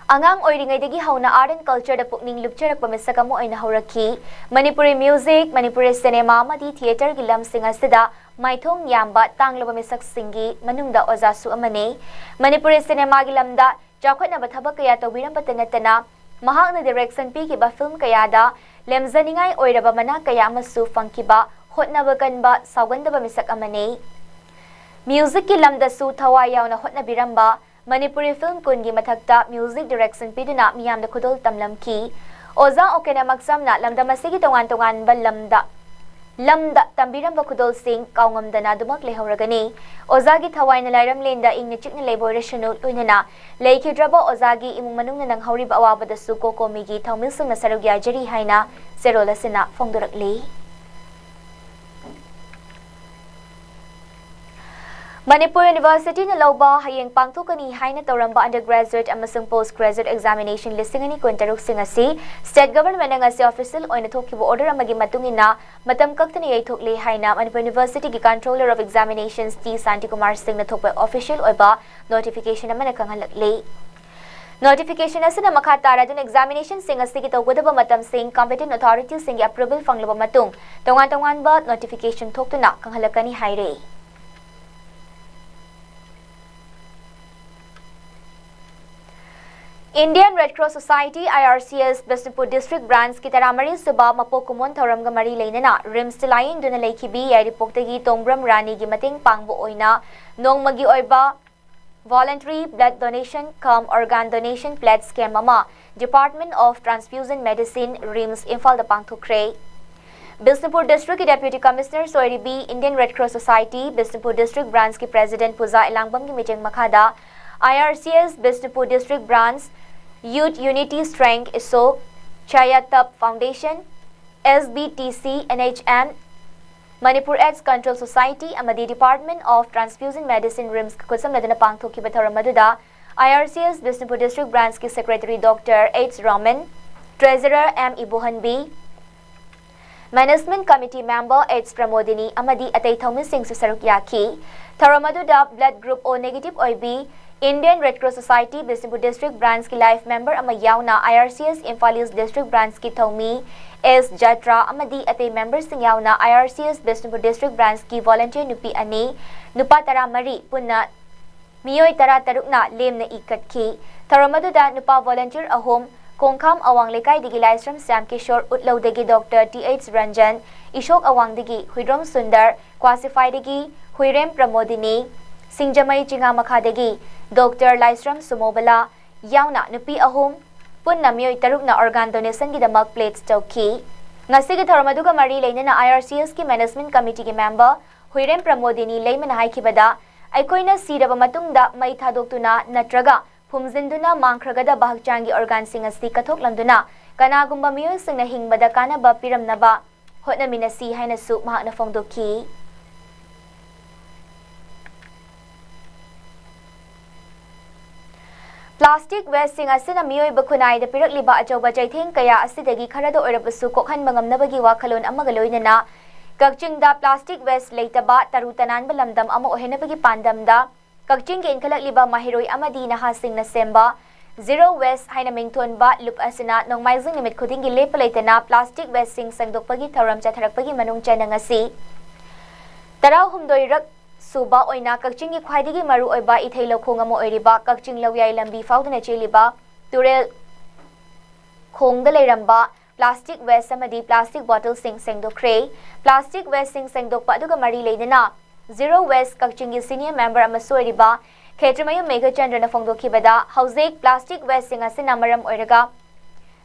Angang oiringai degi hauna art and culture da pukning lupcharak pamisakamo aina haurakhi Manipuri music Manipuri cinema madi theater gi lam singa sida maithong yamba tangloba misak singi manungda oza su amane Manipuri cinema gi lamda chakhotna bathabak kaya tawiram patanatana mahakna direction pi ki ba film kaya da lemzaningai oiraba mana kaya amasu fangkiba hotnaba kanba sawgandaba misak amane music ki lamda su thawa yauna hotna biramba Manipuri film kungi mathakta music direction piduna miyamda khudol tamlamki oza okena maksamna lamda masigi tongan ba lamda tambiramba khudol sing kaungamdana dumak lehauragani ozagi thawaina lairam lenda ingni chikni leiboirashanu luinana leikhidraba ozagi imung manungna nang hauriba awabada su kokomigi thawmilsungna sarugya jari haina serolasina fongdorakli Manipur University na lauba hayeng pangtukani haina tawramba undergraduate amasung postgraduate examination listing ani kuntaruk singasi state government nga si official oina thokibo order amagi matungina matam kaktani yaithokle haina Manipur University gi controller of examinations T Santi Kumar Singh na thokpa official oiba notification amana kanghalakle Notification asina makha taradun examination singasi gi tawgodaba matam sing competent authorities sing approval fangloba matung tongan ba notification thoktuna kanghalakani haire Indian Red Cross Society IRCS Bisnupur District Branch ki taramari suba mapokumon thoramga mari leinana rims tilaying duna leikhibi yaripokdagi tongbram rani gi mating pangbo oina nongmagi oiba voluntary blood donation cum organ donation pledge scheme ama Department of Transfusion Medicine rims Imphal da pangthukre Bisnupur District ki Deputy Commissioner Soiri B Indian Red Cross Society Bisnupur District Branch ki President Puja Elangbam gi meeting makhada IRCS Bisnupur District Branch Youth Unity Strength ISO Chayatap Foundation SBTC NHM Manipur AIDS Control Society amadi Department of Transfusion Medicine RIMS kusam ladana pangthoki batharamaduda IRCS Bisnupur District Branch ki Secretary Dr. H. Raman Treasurer M. Ibuhan B Management Committee Member H. Pramodini amadi atay thawmin sing su saruk yaki tharamaduda blood group O negative OIB Indian Red Cross Society Bisnupur District Branch ki life member ama yauna IRCS Imphal East District Branch ki Thawmi S Jatra amadi atay members sing yauna IRCS Bisnupur District Branch ki volunteer nupi ani nupa tara mari punna miyoi tara tarukna lemna ikatki tharamaduda nupa volunteer ahom kongkham awang lekai digi laisram Sam Kishore utlawdagi Dr. T.H. Ranjan Ishok awang digi Huidrom Sundar Kwasify digi Huirem Pramodini Singjamai Chinga Makhadagi Dr. Laisram Sumobala yauna nupi ahom punna miyoi tarukna organ donation gi damak plates chowki ngasigi tharamaduga mari leinana IRCS ki management committee ki member Huirem Pramodini leimana haikibada aikoina siraba matungda mai thadoktuna natraga phumjinduna mangkhragada bahakchangi organ sing asi kathoklamduna kanagumba miyoi singna hingbada kanaba piramnaba hotnaminasi haina su mahakna fongdoki Plastic waste sing asina miyoi bakunai da pirakliba ajoba jaitheng kaya asidagi kharada oirabasu kokhan bangamnabagi wakhalon amaga loinana kakchingda plastic waste leitaba tarutananba lamdam ama ohenabagi pandamda kakching ge inkhalakliba mahiroi amadi naha singna semba zero waste haina mingthonba lup asina nongmaizing limit khudingi lepalaitana plastic waste sing sangdokpagi tharam chatharakpagi manung chanangasi tarau humdoi rak सुबा ओइना कक्चिंग की ख्वाइदगी मरु ओइबा इथै लखोंग अमा ओइरिबा कक्चिंग लवयाई लंबी फाउदना चेलिबा तुरेल खोंग द लेरंबा प्लास्टिक वेस्ट अमदी प्लास्टिक बॉटल सिंग सेंगदोख्रे प्लास्टिक वेस्ट सिंग सेंगदोकपा अदुगा मरी लेदना जीरो वेस्ट कक्चिंग की सीनियर मेंबर अमा सोइरिबा खेत्रमयु मेघचंद्रना फोंदोखिबदा हौजेक प्लास्टिक वेस्ट सिंग असिना मरम ओइरगा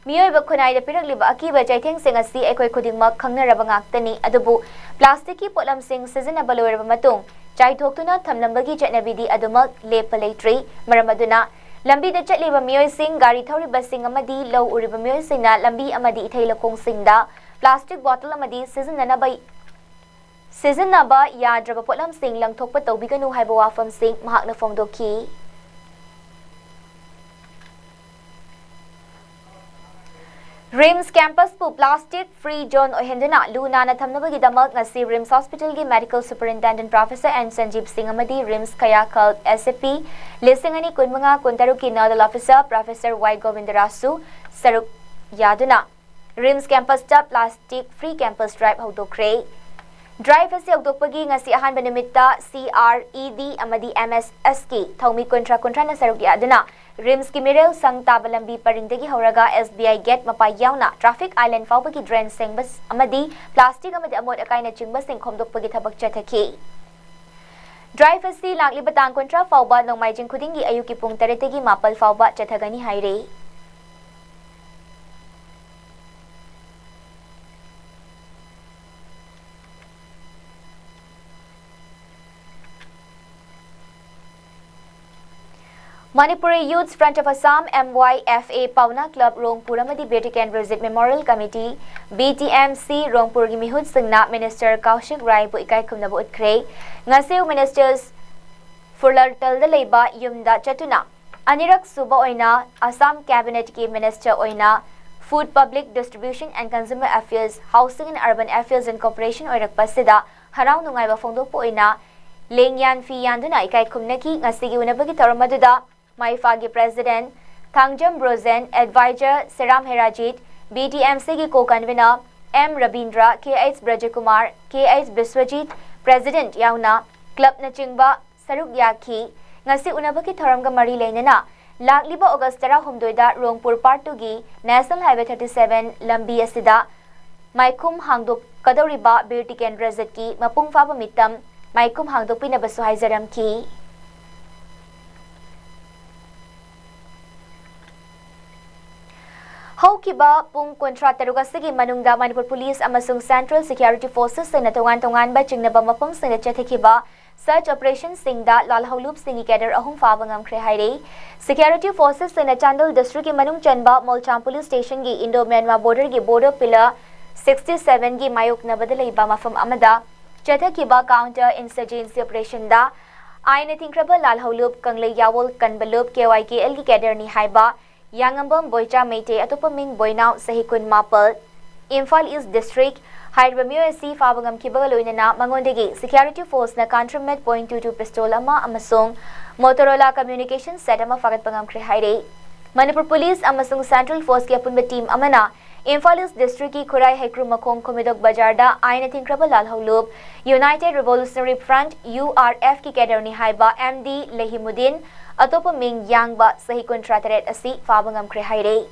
मियोइबा खुनाइदा पिरकलिबा अकीबा चैथेंग सिंग असि एखोय खुदिंगमक खंगनरबा ngaktani adubu plastic ki potlam sing sizinaba loiraba matung chaithokuna thamlambagi chatnabidi adumak lepa leitri maramaduna lambi da chatliba miyoi sing gari thoriba sing amadi low uriba miyoi singna lambi amadi ithailakong singda plastic bottle amadi sizinaba yadraba potlam sing langthokpa tawbiganu haiba wafam sing mahakna fongdoki RIMS campus pu plastic free zone ohenduna luna na thamnabagi damak ngasi RIMS hospital gi medical superintendent professor N Sanjeev Singh amadi RIMS Kayakal SAP lisingani kunmanga kuntaru ki nodal officer professor Y Govindarasu saruk yaduna RIMS campus ta plastic free campus drive hodokre drive ase hodokpagi ngasi ahan benimitta CRED amadi MSS ki thomi kontra na saruk yaduna RIMS की मिरेल संग ताबलंबी परिंदगी हौरगा SBI गेट मपा यावना traffic island फाउबगी ड्रेन सेंबस अमदी प्लास्टिक अमदी अमोद अकाइना चिंबस सिंग खोमदोकपगी थबक चथखी ड्राइव असी लाकलिबा तांग कोंट्रा फाउबा नोंमाइजिंग खुदिंगी अयुकी पुंग 8 तगी 4 फाउबा चथगनी हाइरे Manipuri Youth Front of Assam MYFA Pauna Club Rongpur amadi Betikan Visit Memorial Committee BTMC Rongpur gi mihut singna Minister Kaushik Rai bu ikai khumna bu utkre ngaseu ministers Furlartal da leiba yumda chatuna anirak suba oina Assam Cabinet ki Minister oina Food Public Distribution and Consumer Affairs Housing and Urban Affairs and Corporation oirak pasida harau nungai ba phongdok po oina lengyan fi yanduna ikai khumna ki ngasigi unabagi taramadda Maifagi President Thangjam Brozen, Advisor Seram Herajit, BTMC की co-convener M Rabindra, KH Brajakumar, KH Biswajit, President Yauna, Club Nachingba Saruk Yaki, ngasi unabaki tharamga mari leinana lakliba August 10 Rongpur Part 2 gi National Highway 37 lambi asida Maikum hangdok kadoriba Birtiken Razat ki mapung faba mitam Maikum hangdok pinabasu haizaram ki Haukiba pung kontra tarugasi manungda Manipur Police amasung Central Security Forces sing natungan ba chingnaba mapam sing chathikiba search operation singda lalhaulup singi cadre ahum fabangam khre haire Security Forces sing Chandol district ki manung chanba Molcham Police Station gi Indo Myanmar border gi border pillar 67 gi mayok na badalaiba mafam amada chathikiba counter insurgency operation da aina thinkraba lalhaulup kanglei yawol kanbalup KYKL gi cadre ni haiba Yangambam Boycha Meite Atopaming Boynau Sahikun Mapal Imphal East District Hydromio C Fabangam Kibagaloina Mangondegi Security Force na Countermeasure .22 pistol ama amasung Motorola Communication Set ama fagat pangam kre haire Manipur Police amasung Central Force ki apunba team amana Imphal East District ki Khurai Hekru Makong Komidok Bajarda Aina Thinkraba Lalhaulub United Revolutionary Front URF ki kaderni haiba MD Lehimuddin Atopa Ming Yangba Sahi Contrataret Asi Fabangam Kre Haire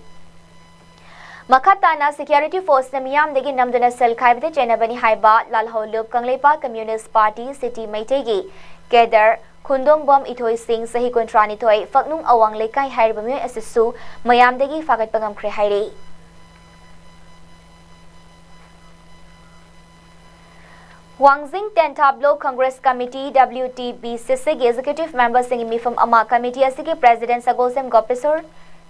Makatana Security Force na miyam degi namduna sel khaibde chenabani haiba Lalhaulub Kangleipa Communist Party City Maitegi Kedar Khundong Bom Ithoi Singh Sahi Contrani Thoi Faknung Awang Lekai Haibamyo Asisu Mayam degi Fagat Pangam Kre Haire Wangzing Tentablo Congress Committee WTB Sisig Executive Member Singimi from Ama Committee Asigi President Sagosem Gopesor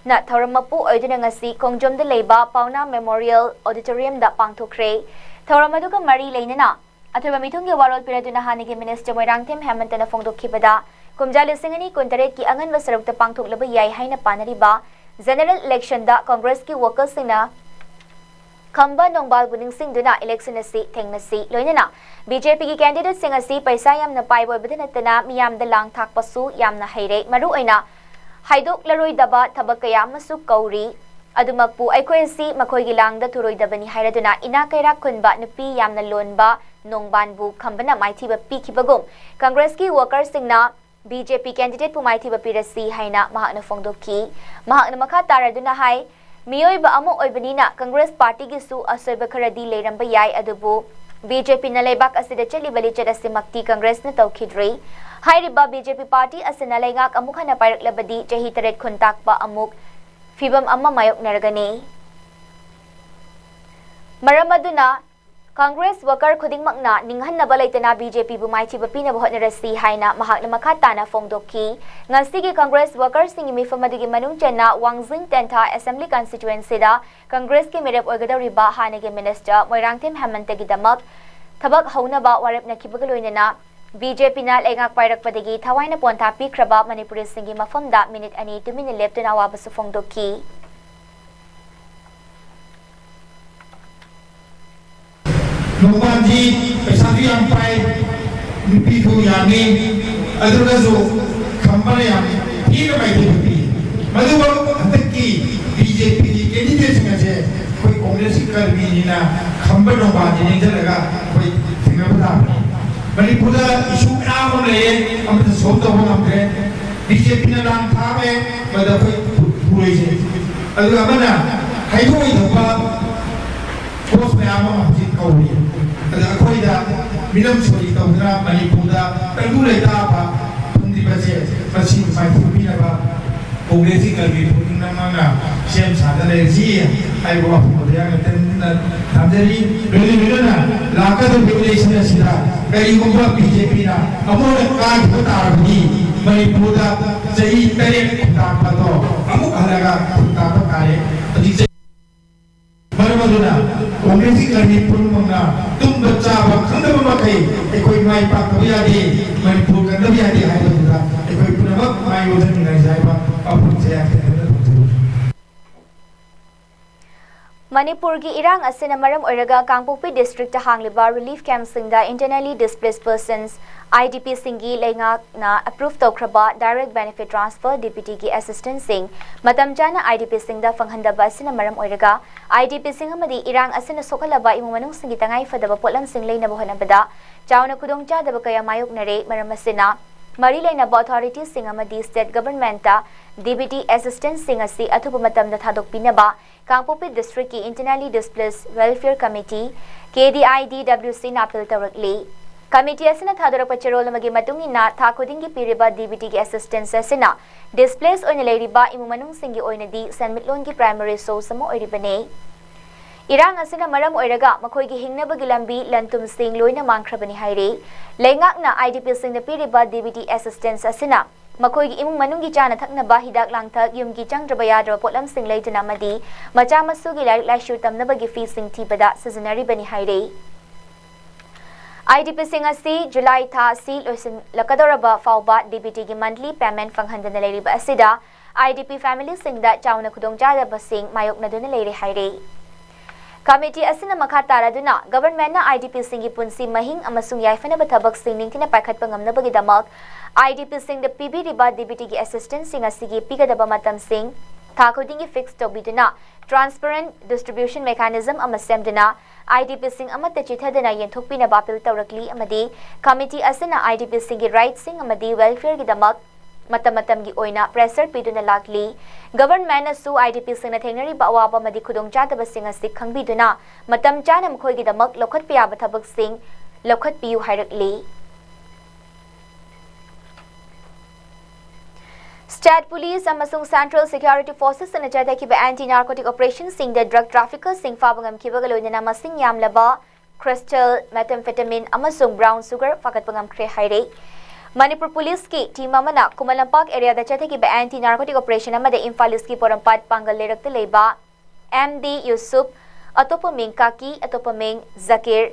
na Thoramapu Oiduna ngasi Kongjom de Leba Pauna Memorial Auditorium da Pangthokre Thoramaduka Mari Lainana Athoba Mitungi Warol Piraduna Hanigi Minister Moirangtim Hamilton Fongdokibada Kumjali Singani Kuntaret ki Angan Vasarukta Pangthoklaba Yai Haina Panariba General Election da Congress ki Workers Singna Kamba Nongbal Buning Singh Duna election asi Thengnasi Loinana BJP ki candidate sing asi paisa yamna paiboy badinatana miyam da lang thak pasu yamna haire maru aina haidok laroi daba thabak kaya masu kauri adumakpu aikoi si makhoi gi lang da thuroi dabani hairaduna ina kaira khunba nupi yamna lonba Nongbanbu Kambana Maithiba Pikibagum Congress ki workers singna BJP candidate pu Maithiba Pirasi Haina Mahakna Fongdoki Mahakna Makha Taraduna Hai Miyoiba Amo Oibanina Congress Party gi su asoiba kharadi leiramba yai adubu BJP na leibak asida chali bali chadasi makti Congress na tawkhidri Hairiba BJP Party asina leingak amuk hana pairaklabadi chahi taret khuntakpa amuk fibam amma mayok naragani Maramaduna Congress worker khudingmakna ninghanna balaitana BJP bu maithiba pina bhotnarasi haina mahakna makhatana fongdoki ngasigi Congress workers singi mifamadigi manung chenna Wangjing Tenta Assembly constituency da Congress ke merep oigadariba hanage minister Moirangthim Hamantagi damak thabak haunaba warep nakibagaloinana BJP na lengak pairakpadagi thawaina ponta pikraba Manipuri singi mafamda minute ani 2 minute leptuna wabasu fongdoki Nongbanji pesatu yang pai mimpi tu yang ni adalah so kamar yang tiga mai mimpi. Malu baru hati BJP candidate sengaja koi Congress kerja ni na kamar nongbanji ni jaga koi tengah berapa. Manipur isu apa leh, kami tu soal tu orang tu BJP na lang thame, pada koi pulai je. Adalah mana? Hai tu itu apa? Pos meama masjid kau ni. Ada koi dah minum suri tahu na Manipur dah tergulai dah apa? Pundi baca masjid Manipur ni apa? Kongresi kerja pun nama Syam Sadar Rezi, hai bawa pemudaya kita tamjari beli na lakat tu beli sana sida. Kali kumpulan BJP na, amul kan kita arti Manipur dah jadi terek kita patut, amul halaga kita pakai. Jadi Maramaduna, Kongresi kerja pun mana, tum baca bakanda memakai, ekoi mai pak kebiadi, Manipur kan kebiadi hai tu dah, ekoi pun apa mai udah mengenai saya apa saya Manipur gi irang asina maram oiraga Kangpokpi district ta hangliba relief camp singda internally displaced persons IDP singi lenga na approved tokraba direct benefit transfer deputy gi assistant sing matam jana IDP singda fanghanda ba asina maram oiraga IDP sing amadi irang asina sokalaba imumanung singi tangai fadaba potlam sing leina bohana bada chauna kudong cha daba kaya mayok nare maram asina Mari laina authority sing amadi state government ta deputy assistant sing asi athupa matam da thadok pinaba Kangpokpi district ki internally displaced welfare committee KDIDWC napil tarakli committee asina thadorak pachero lamagi matungi na tha khudingi piriba deputy ki assistant asina displaced oina leiriba imumanung singi oina di sanmitlon ki primary source samo oiribane Irang asina maram oiraga makhoi gi hingnabagi lambi lantum sing loina mangkhrabani haire lengak na IDP sing na piriba deputy assistant asina Makhoi gi imung manung gi chana thakna ba hidak langthak yum gi changdraba yadra potlam sing leitana madi macha masu gi larik laishu tamna bagi fee sing thi bada seasonary bani haire IDP sing asi July tha si loisin lakadoraba fawba DBT gi monthly payment fanghandana leiriba asida IDP family sing da chauna khudong jada basing mayok na duna leire haire Committee asina makha taraduna government na IDP sing gi punsi mahing amasung yaifana bathabak sing ningtina pakhat pangamna bagi damak IDP sing the PB riba DBT gi assistant sing asigi pigadaba matam sing thakudingi fixed tobiduna transparent distribution mechanism amasemduna IDP sing amata chithadana yenthokpina bapil tawrakli amadi committee asina IDP sing gi right sing amadi welfare gi damak matam gi oina pressure piduna lakli government asu IDP sing na thengnari bawaba madi khudong chadaba sing asik khangbiduna matam chana mkhoi gi damak lokhat piya bathabak sing lokhat piyu hairakli State Police amasung Central Security Forces na jada ki ba anti-narcotic operations sing the drug traffickers sing fabangam ki bagaloina na masing yamlaba crystal methamphetamine amasung brown sugar fakat pangam kre haire Manipur Police ki team amana Kumalampak area da jada ki ba anti-narcotic operation amade Imphal ki porampat pangal lerakte leiba MD Yusuf atopaming kaki atopaming Zakir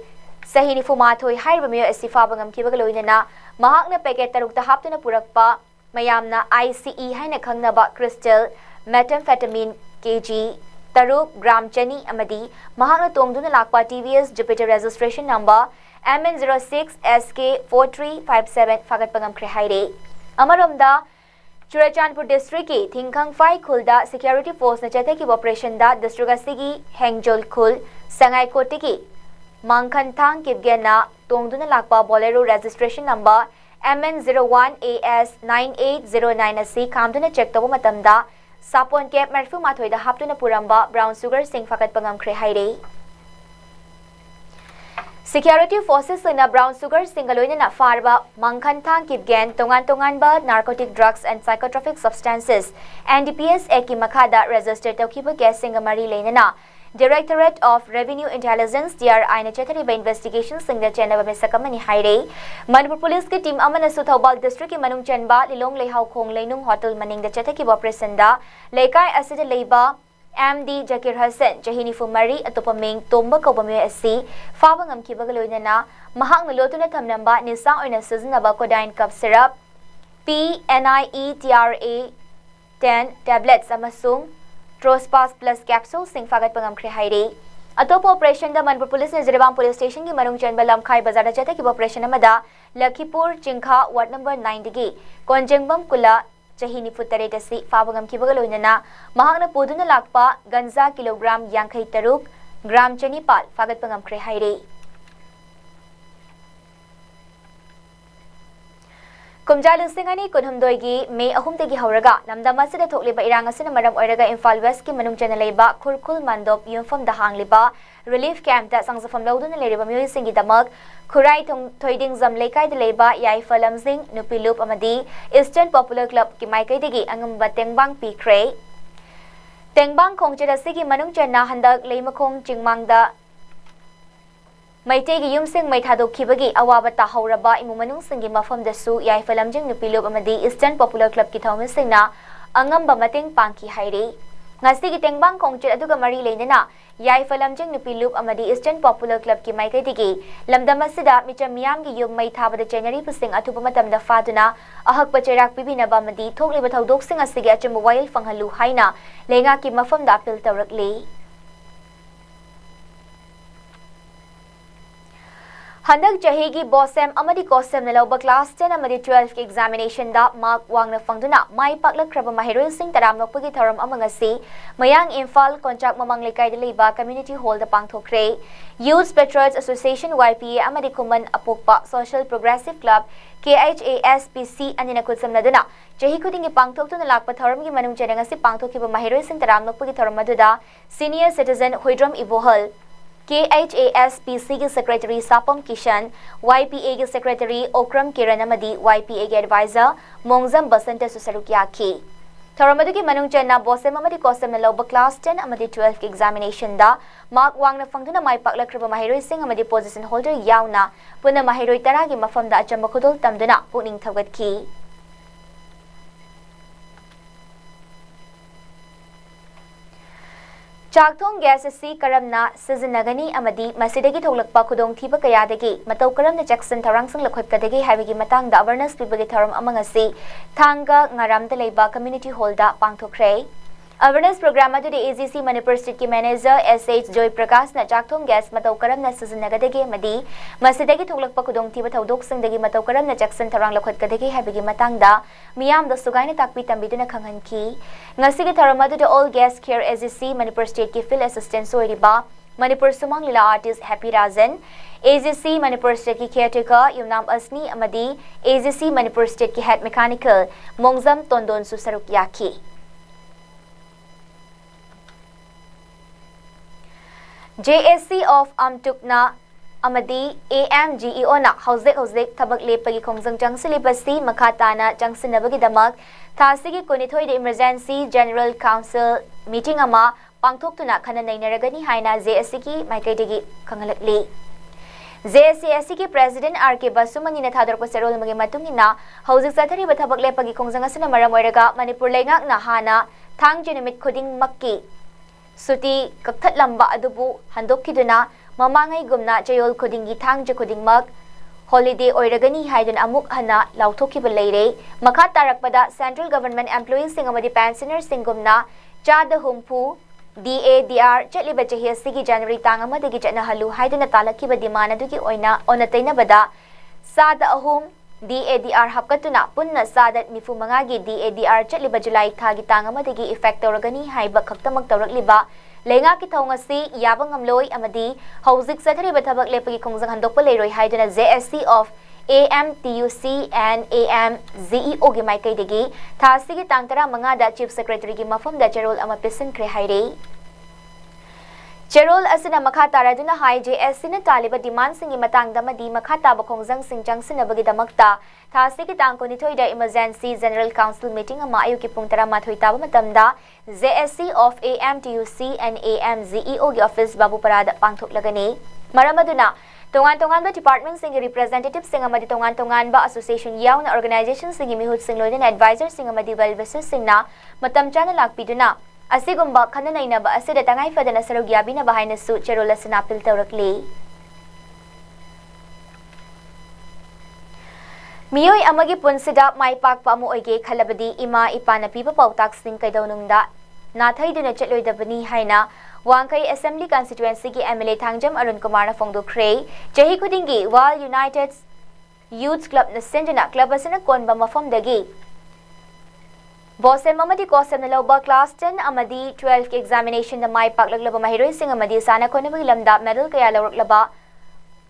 sahini fumathoi hairba miyo asi fabangam ki bagaloina na mahakna packet taruk ta haptuna purakpa Mayamna ICE haina khangnaba crystal methamphetamine kg taruk gram chani amadi mahakna tongduna lakpa TVS Jupiter registration number MN06 SK4357 fagat pangam kre haire amaromda Churachandpur district ki Thingkhang Phai khulda security force na chate ki operation da district asigi Hengjol khul sangai koti ki Mangkhanthang Kipgena Tongduna Lakpa Bolero registration number MN01AS9809 asi kamduna check tawba matamda sapon cap marfu mathoida haptuna puramba brown sugar sing fakat pangamkhre haire. Security forces in a brown sugar singaloina na farba Mangkhanthang Kipgen tongan ba narcotic drugs and psychotropic substances NDPS eki makhada registered tawkiba case singamari leinana Directorate of Revenue Intelligence DRI na chatari ba investigation singda chenaba me sakamani haire. Manipur Police ki team amana su Thobal district ki manung chenba Lilong Leihau Khong Leinung Hotel maning da chataki operation da leikai asida leiba MD Jakir Hassan Jahini Fumari atopa ming tomba kobame asi fabangam kibagaloina na mahang nalotuna thamnamba nisa oina sizinaba codeine cup syrup PNIETRA 10 tablets amasung Trospas plus capsule sing fagat pangamkhre haire. Atopa operation da Manipur Police ne Jiribam Police Station ki manung chenba lamkhai bazar da chata ki operation amada Lakhipur Chingkha ward number 9 digi Konjengbam Kula Jahini Futare tasi fabangam kibagaloina na mahangna puduna lakpa ganza kilogram 53 gram chanipal fagat pangamkhre haire. Kumjal singani kunhumdoigi May ahumtagi hauraga namdama sida thokliba irang asina maram oiraga Imphal West ki manung chana leiba khurkhul mandop yumfam da hangliba relief camp da sangsafam lauduna leriba myoy singi damak khurai thoiding zam leikai da leiba yai falamsing nupilup amadi Eastern Popular Club ki maikai digi angamba tengbang pikre tengbang khongcheda sigi manung chana handak leimakhong chingmang da Maitegi yumsing mai thadokkhibagi awaba tahauraba imumanung singi mafam dasu yai falamjing nupilup amadi Eastern Popular Club ki thawmin singna angamba mateng pangki haire ngasi gi tengbang khongchet aduga mari leinana yai falamjing nupilup amadi Eastern Popular Club ki maikai digi lamdam asida micham miyam gi yum mai thabada January pusing athuba matamda faduna ahakpa cherak pibinaba amadi thokliba thodok sing asigi achum wail fanghalu haina lenga ki mafam da appeal tawrakle Handak Jahigi Bosem Amadi Kosem Naloba Class 10 Amadi 12 examination da mark wangna fangduna mai pakla kraba mahiroi sing taram nokpagi tharam amangasi Mayang Imphal Konchak Mamang Lekai de Leiba Community Hall da pangthokre Youth Patriots Association YPA Amadi Kuman Apokpa Social Progressive Club KHASPC anina kutsam naduna Jahi kudingi pangthoktu na lakpa tharam gi manung chanangasi pangthokhiba mahiroi sing taram nokpagi tharam maduda Senior Citizen Huidram Ibohal KHASPC ki Secretary Sapam Kishan, YPA ki Secretary Okram Kiran amadi YPA ki Advisor Mongzam Basanta Susarukyaki. Tharamadu ki manung channa Bosem amadi Kosem na lawba Class 10 amadi 12 ki examination da mark wangna fangduna mai pakla kriba mahiroi sing amadi position holder yauna puna mahiroi tara ki mafam da achamba khudol tamduna puning thawgatki. Chakthong gas asi karamna sizinagani amadi masidagi thoglakpa khudong thiba kayadagi matau karamna Jackson tharangsang lakhotkadagi haibagi matangda awareness pibagi tharam amangasi thanga ngaramda leiba community hall da pangthokre awareness program adu AGC Manipur State ki manager SH Joy Prakash na Chakthong gas matau karamna sizinagadagi amadi masidagi thoglakpa khudong thiba thodok singdagi matau karamna Jackson tharang lakhotkadagi haibagi matangda miyam da sugaina takpi tambiduna khanghanki ngasi ki tharam adu all gas care AGC Manipur State ki field assistant soiriba Manipur Sumang Lila artist Happy Rajan AGC Manipur State ki caretaker Yumnam Asni amadi AGC Manipur State ki head mechanical Mongzam Tondon Susarukyaki JSC of Amtukna amadi AMGEO na hauzik thabak lepagi khongjang jangsilibasi makhatana jangsinabagi damak thasigi konithoi de emergency general council meeting ama pangthoktuna khana nainaragani haina JSC ki maikaidegi khangalakli JSC ki president RK Basumani na thadorpa serol magi matungina hauzik sathari ba thabak lepagi khongjang asina maram oiraga Manipur lengak na hana thang jenimit khoding makki Suti kaktat lamba adubu handokiduna mamangai gumna jayol kodingi thang je kodingmak holiday oiragani haidun amuk hana lauthokiba leire makha tarakpada central government employees sing amadi pensioners sing gumna chada humpu DADR chatliba chahi sigi January tang amadagi chana halu haiduna talakiba demand adugi oina onataina bada sada ahum DADR hapkatuna punna sadat nifu mangagi DADR chatliba July thagi tang amadagi effect tawragani haiba khaktamak tawrakliba Lenga ki thong asi yabang ngamloi amadi hauzik sathari bathabak lepagi khongjang handokpa leiroi haiduna JSC of AMTUC and AMZEO gi maikai degi thasi gi tangtara manga da Chief Secretary gi mafam da Cherol ama pisin kre haire Cherol asina makha taraduna hai JSC na taliba demand singi matang damadi makha taba khongjang singjang sinabagi damakta thasi ki tang koni thoi da emergency general council meeting ama ayu ki pung tara mathoi taba matamda JSC of AMTUC and AMZEO gi office babu parada pangthok lagani maramaduna tongan ba department singi representative singa madi tongan ba association yauna organization singi mihut singloiden advisor singa madi well wishes singna matam chana lakpiduna asigumba khananaina ba asida tangai fadana sarugyabi na bahaina su Cherola sinapil tawrakli Miyoi amagi punsida mai pakpa amu oige khalabadi ima ipana piba pautak sing kaidawnungda nathaiduna chatloidabani haina Wangkai Assembly Constituency ki MLA Thangjam Arun Kumar na phongdokhrei chahi khudingi Wal United Youth Club na Sinjana Club asina konba mafam dagi Bosem amadi kosem na loba class 10 amadi 12 ki examination na mai paklaglaba mahiroi sing amadi sana konabagi lamda medal kaya lawraklaba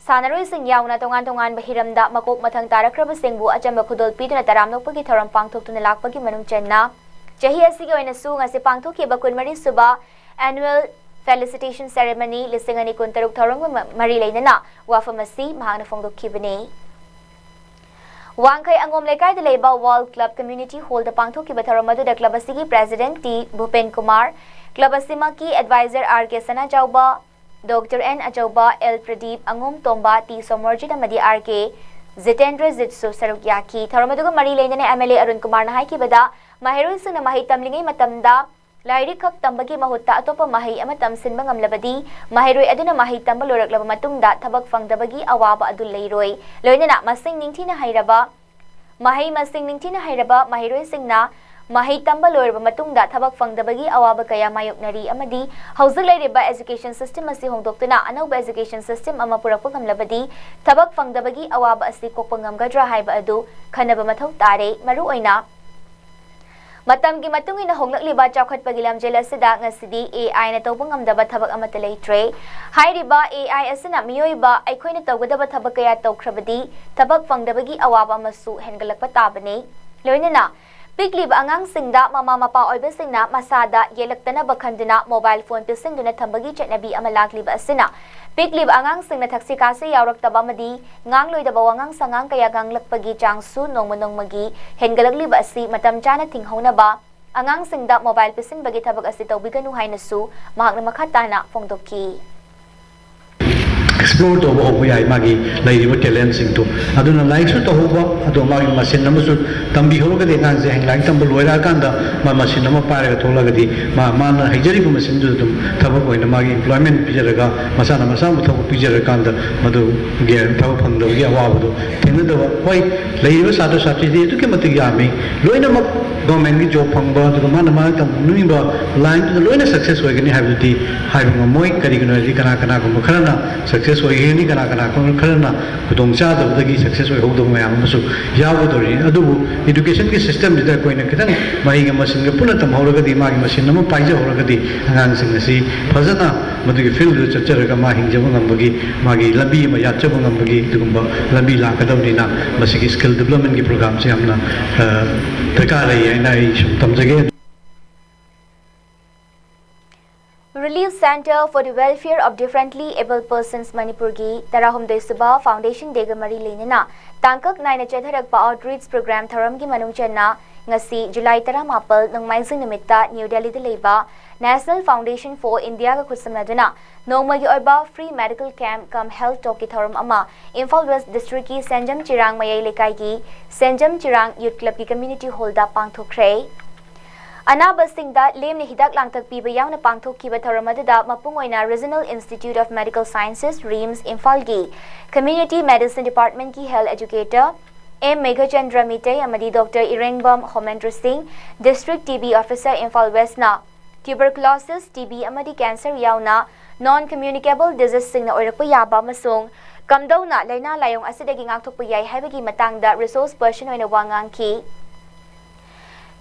sanaroi sing yauna tongan bahiramda makok mathang tarakraba singbu achamba khudol piduna taramnokpagi thoram pangthoktuna lakpagi manung chenna chahi asigi oina su ngasi pangthokhiba kunmari suba annual Felicitation ceremony lisingani kuntaruk tharong mari leinana wafamasi mahangna phongdokhibani Wangkai angom lekai de leba World Club Community Hall da pangthokiba tharamadu da club asigi president T Bhupen Kumar club asima ki advisor RK Sana Chauba Dr N Achauba L Pradeep angom tomba T Somorji da madi RK Zitendra Zitsu sarukyaki tharamadu mari leinana MLA Arun Kumar na haiki bada mahiroi suna mahi tamlingai matamda Lairi khak tambagi mahutta atopa mahi ama tamsinba ngamlabadi mahiroi aduna mahi tamba loraklaba matungda thabak fangdabagi awaba adul leiroi loinana masing ningthina hairaba mahiroi singna mahi tamba loirba matungda thabak fangdabagi awaba kaya mayoknari amadi hauzuk leiriba education system asi hongdoktuna anauba education system ama purakpa ngamlabadi thabak fangdabagi awaba asi kokpa ngamgadra haiba adu khanaba mathau tare maru oina Matamgi matungina honglakliba chawkhatpagi lamjel asida ngasidi AI na tawba ngamdaba thabak amata leitre hairiba AI asina miyoiba aikhoina tawgadaba thabak kaya tawkhrabadi thabak fangdabagi awaba masu hengalakpa tabane loinana pigliba angang singda mama mapa oiba singna masada yelaktana bakhanduna mobile phone pisingduna thambagi chatnabi amalakliba asina Piklib angang singna taksi kasi yaurak tabamadi ngangloi da bawangang sangang kaya ganglakpagi changsu nongmanongmagi hengalagli ba asi matam chana tinghona ba angang singda mobile pisin bagi thabak asi tawbiganu hainasu mahakna makhatana phongdokki explore to ho yai magi lairiba talent sing to aduna like su to ho ado magi machine namu tambi ho ga de ngan je hang like tambul loira kanda ma machine namu pare ga thola ga di ma na hijari bu machine du dum thaba ko ina magi employment pijara ga masana masam thaba pijara kanda madu ge thaba phangda gi awa bu thena da hoi lairiba satu satu di tu ke mati ya me loina ma government gi job phangba du ma na ma tam nui ba line to loina success hoy ga ni have di hai ba moi kari ga ni kana kana ko kharana success hoy ni kana kana ko kharana kudong cha da gi success hoy ho do ma yang musu ya bu do ri adu education ki system da ko ina kitang mai ga machine ga puna tam ho ga di ma gi machine namu pai ja ho ga di angang sing si phajana madu gi field ru chachar ga ma hing ja ngam bagi ma gi labi ma ya cha ngam bagi dugumba labi la ka daw ni na masi gi skill development gi program se amna taka rai ai nai shum tam jage Relief Center for the Welfare of Differently Abled Persons Manipur gi Tarahum Desuba Foundation Dega Mari Lenina Tangkak Naina Chetharak pa outreach program tharam gi manung chenna ngasi July 18 nongmaising nimitta New Delhi de leba National Foundation for India ga khutsamnaduna nongmagi oiba free medical camp come health talk ki tharam ama Imphal West District ki Senjam Chirang Mayai Lekai gi Senjam Chirang Youth Club ki community hall da pangthokhrei Anaba Singda lemni hidak langtak piba yauna pangthokkiba tharamadada mapungoina Regional Institute of Medical Sciences RIMS Imphal gi Community Medicine Department ki health educator M Meghachandra Mitay amadi Dr Irengbam Homendra Singh District TB Officer Imphal West na tuberculosis TB amadi cancer yauna non communicable disease singna oirakpa yaba masung kamdauna laina layong asidagi ngakthokpa yai haibagi matangda resource person oina wangang ki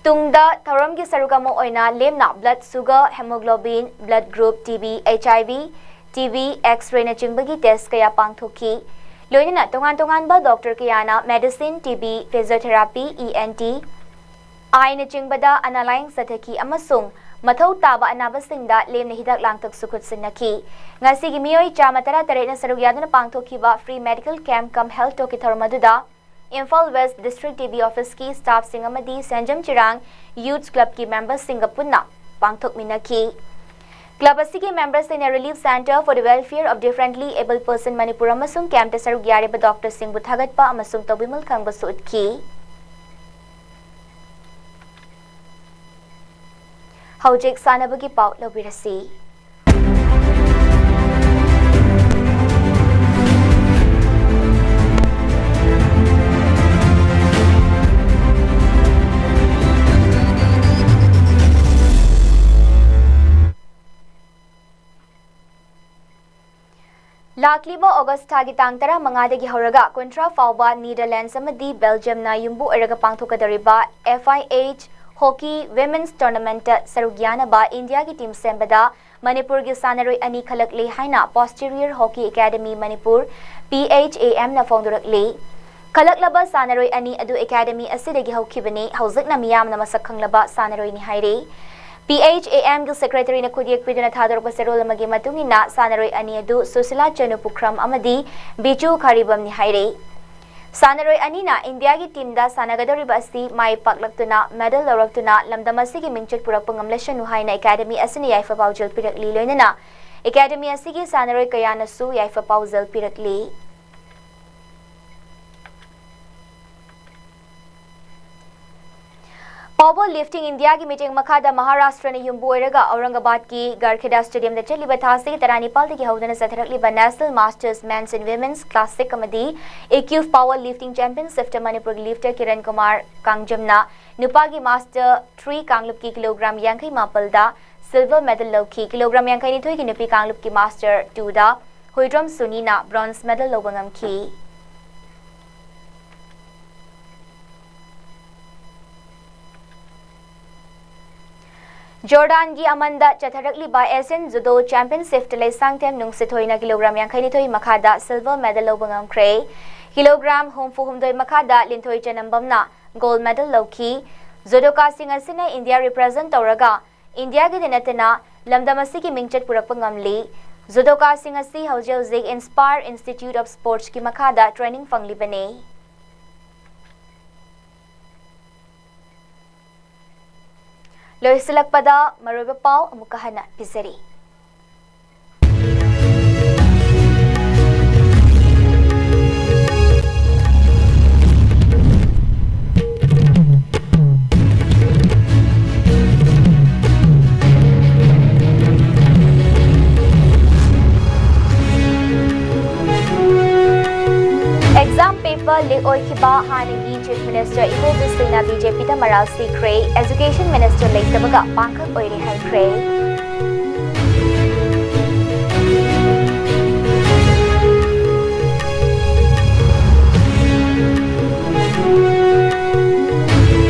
Tungda Tharamgi Sarugamo Oina Lemna blood sugar, hemoglobin, blood group, TB, HIV, TB, X-ray na chingbagi test kaya pangthoki. Loinina tongan ba Dr. Kayana medicine, TB, physiotherapy, ENT, I na chingbada analying sathaki amasung mathau taba anabasingda lemna hidak langtak sukut sinaki. Ngasigi miyoi chama tara tare na sarugyaduna pangthokiba free medical camp kam health toki tharmaduda Imphal West District TB Office ki staff singamadi Sanjam Chirang Youth Club ki members singapunna pangthok minaki. Club asigi members in a relief center for the welfare of differently able person Manipur amasung camp te sarugyare ba Dr. Singh Buthagat pa amasung tawimal kang basud ki. Haujik sanabagi pau lobirasi. Lakliba August tagi tang tara mangadagi horaga kontra fauba Netherlands amadi Belgium na yumbu eraga pangthokadariba FIH Hockey Women's Tournament sarugyana ba India ki team sembada Manipur gi sanaroi ani khalak le haina Posterior Hockey Academy Manipur PHAM na fongdurak khalak laba sanaroi ani adu academy asidagi hokibani hauzakna miyam na masakhanglaba sanaroi ni haire PHAM gi secretary na kudiyak piduna thador pasarol magi matungina sanaroi ani adu Susila Chanupukram amadi Bichu Kharibam ni haire sanaroi ani na India gi team da sanagadori basi mai paklaktuna medal lawraktuna lamdamasi gi mingchet purakpa ngamlesanu haina academy asini yaifa paujal pirakli loinana academy asigi sanaroi kayana su yaifa paujal pirakli Power lifting India की meeting मखादा Maharashtra ने युम्बोरेगा औरंगाबाद की Garkheda stadium में चली बथासी तरानीपाल की हौदन सथरकलीबा national masters men's and women's classic कमदी एक्यूफ power lifting championship Manipur lifter Kiran Kumar कांगजमना नुपा की मास्टर 3 कांगलुप की किलोग्राम यांखई मापलदा सिल्वर मेडल लौकी किलोग्राम यांखई निथोई की नुपी कांगलुप की मास्टर 2 दा हुइड्रम सुनीना ब्रॉन्ज मेडल लौबंगम की Jordan gi amanda chatharakli ba Asian Judo Championship tele sangtem nungsithoina kilogram yankhai nithoi makhada silver medal lobangam kre kilogram homfu humdoi makhada linthoi chanambamna gold medal lowki judoka sing asina India represent tawraga India gi dinatena lamdamasi ki mingchat purakpa ngamli judoka sing asi hauje hauzik Inspire Institute of Sports ki makhada training fangli bane Loisilakpada maruba pau amukahana pisari. Exam paper le oikiba hanagi Chief Minister Ivo Bisina BJP da Maral Sikre Education Minister Leitabaga Pankak Oiri Hai Kre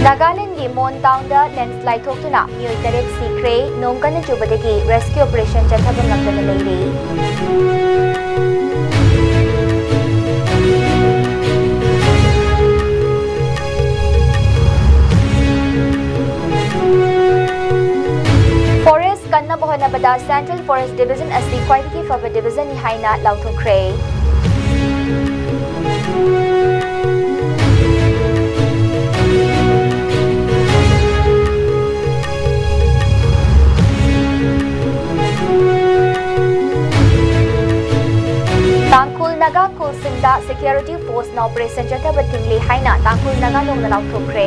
Nagaland gi Mon Town da landslide thoktuna miyoi tarek Sikre nongkana chubadagi rescue operation chathabam ngamdana leiri Kanna bohona bada Central Forest Division asli khwaidagi faba division ni haina lauthokre Tangkul Naga Kulsinda Security Force na operation chataba tingli haina Tangkul Naga longna lauthokre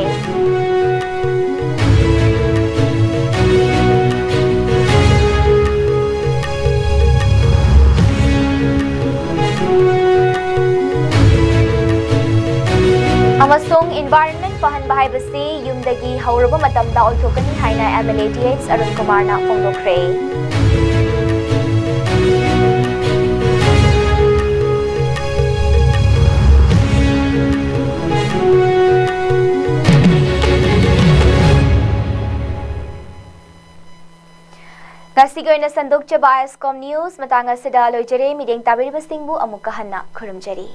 Amasung environment pahanbahay basi yumdagi hauraba matamda oithokani haina MLATH Arun Kumar na fongdokre Gasigoina Sandok Chaba ISCOM News Matanga Seda Lojere Mideng Tabiribasingbu Amuka Hanna Kurumjari.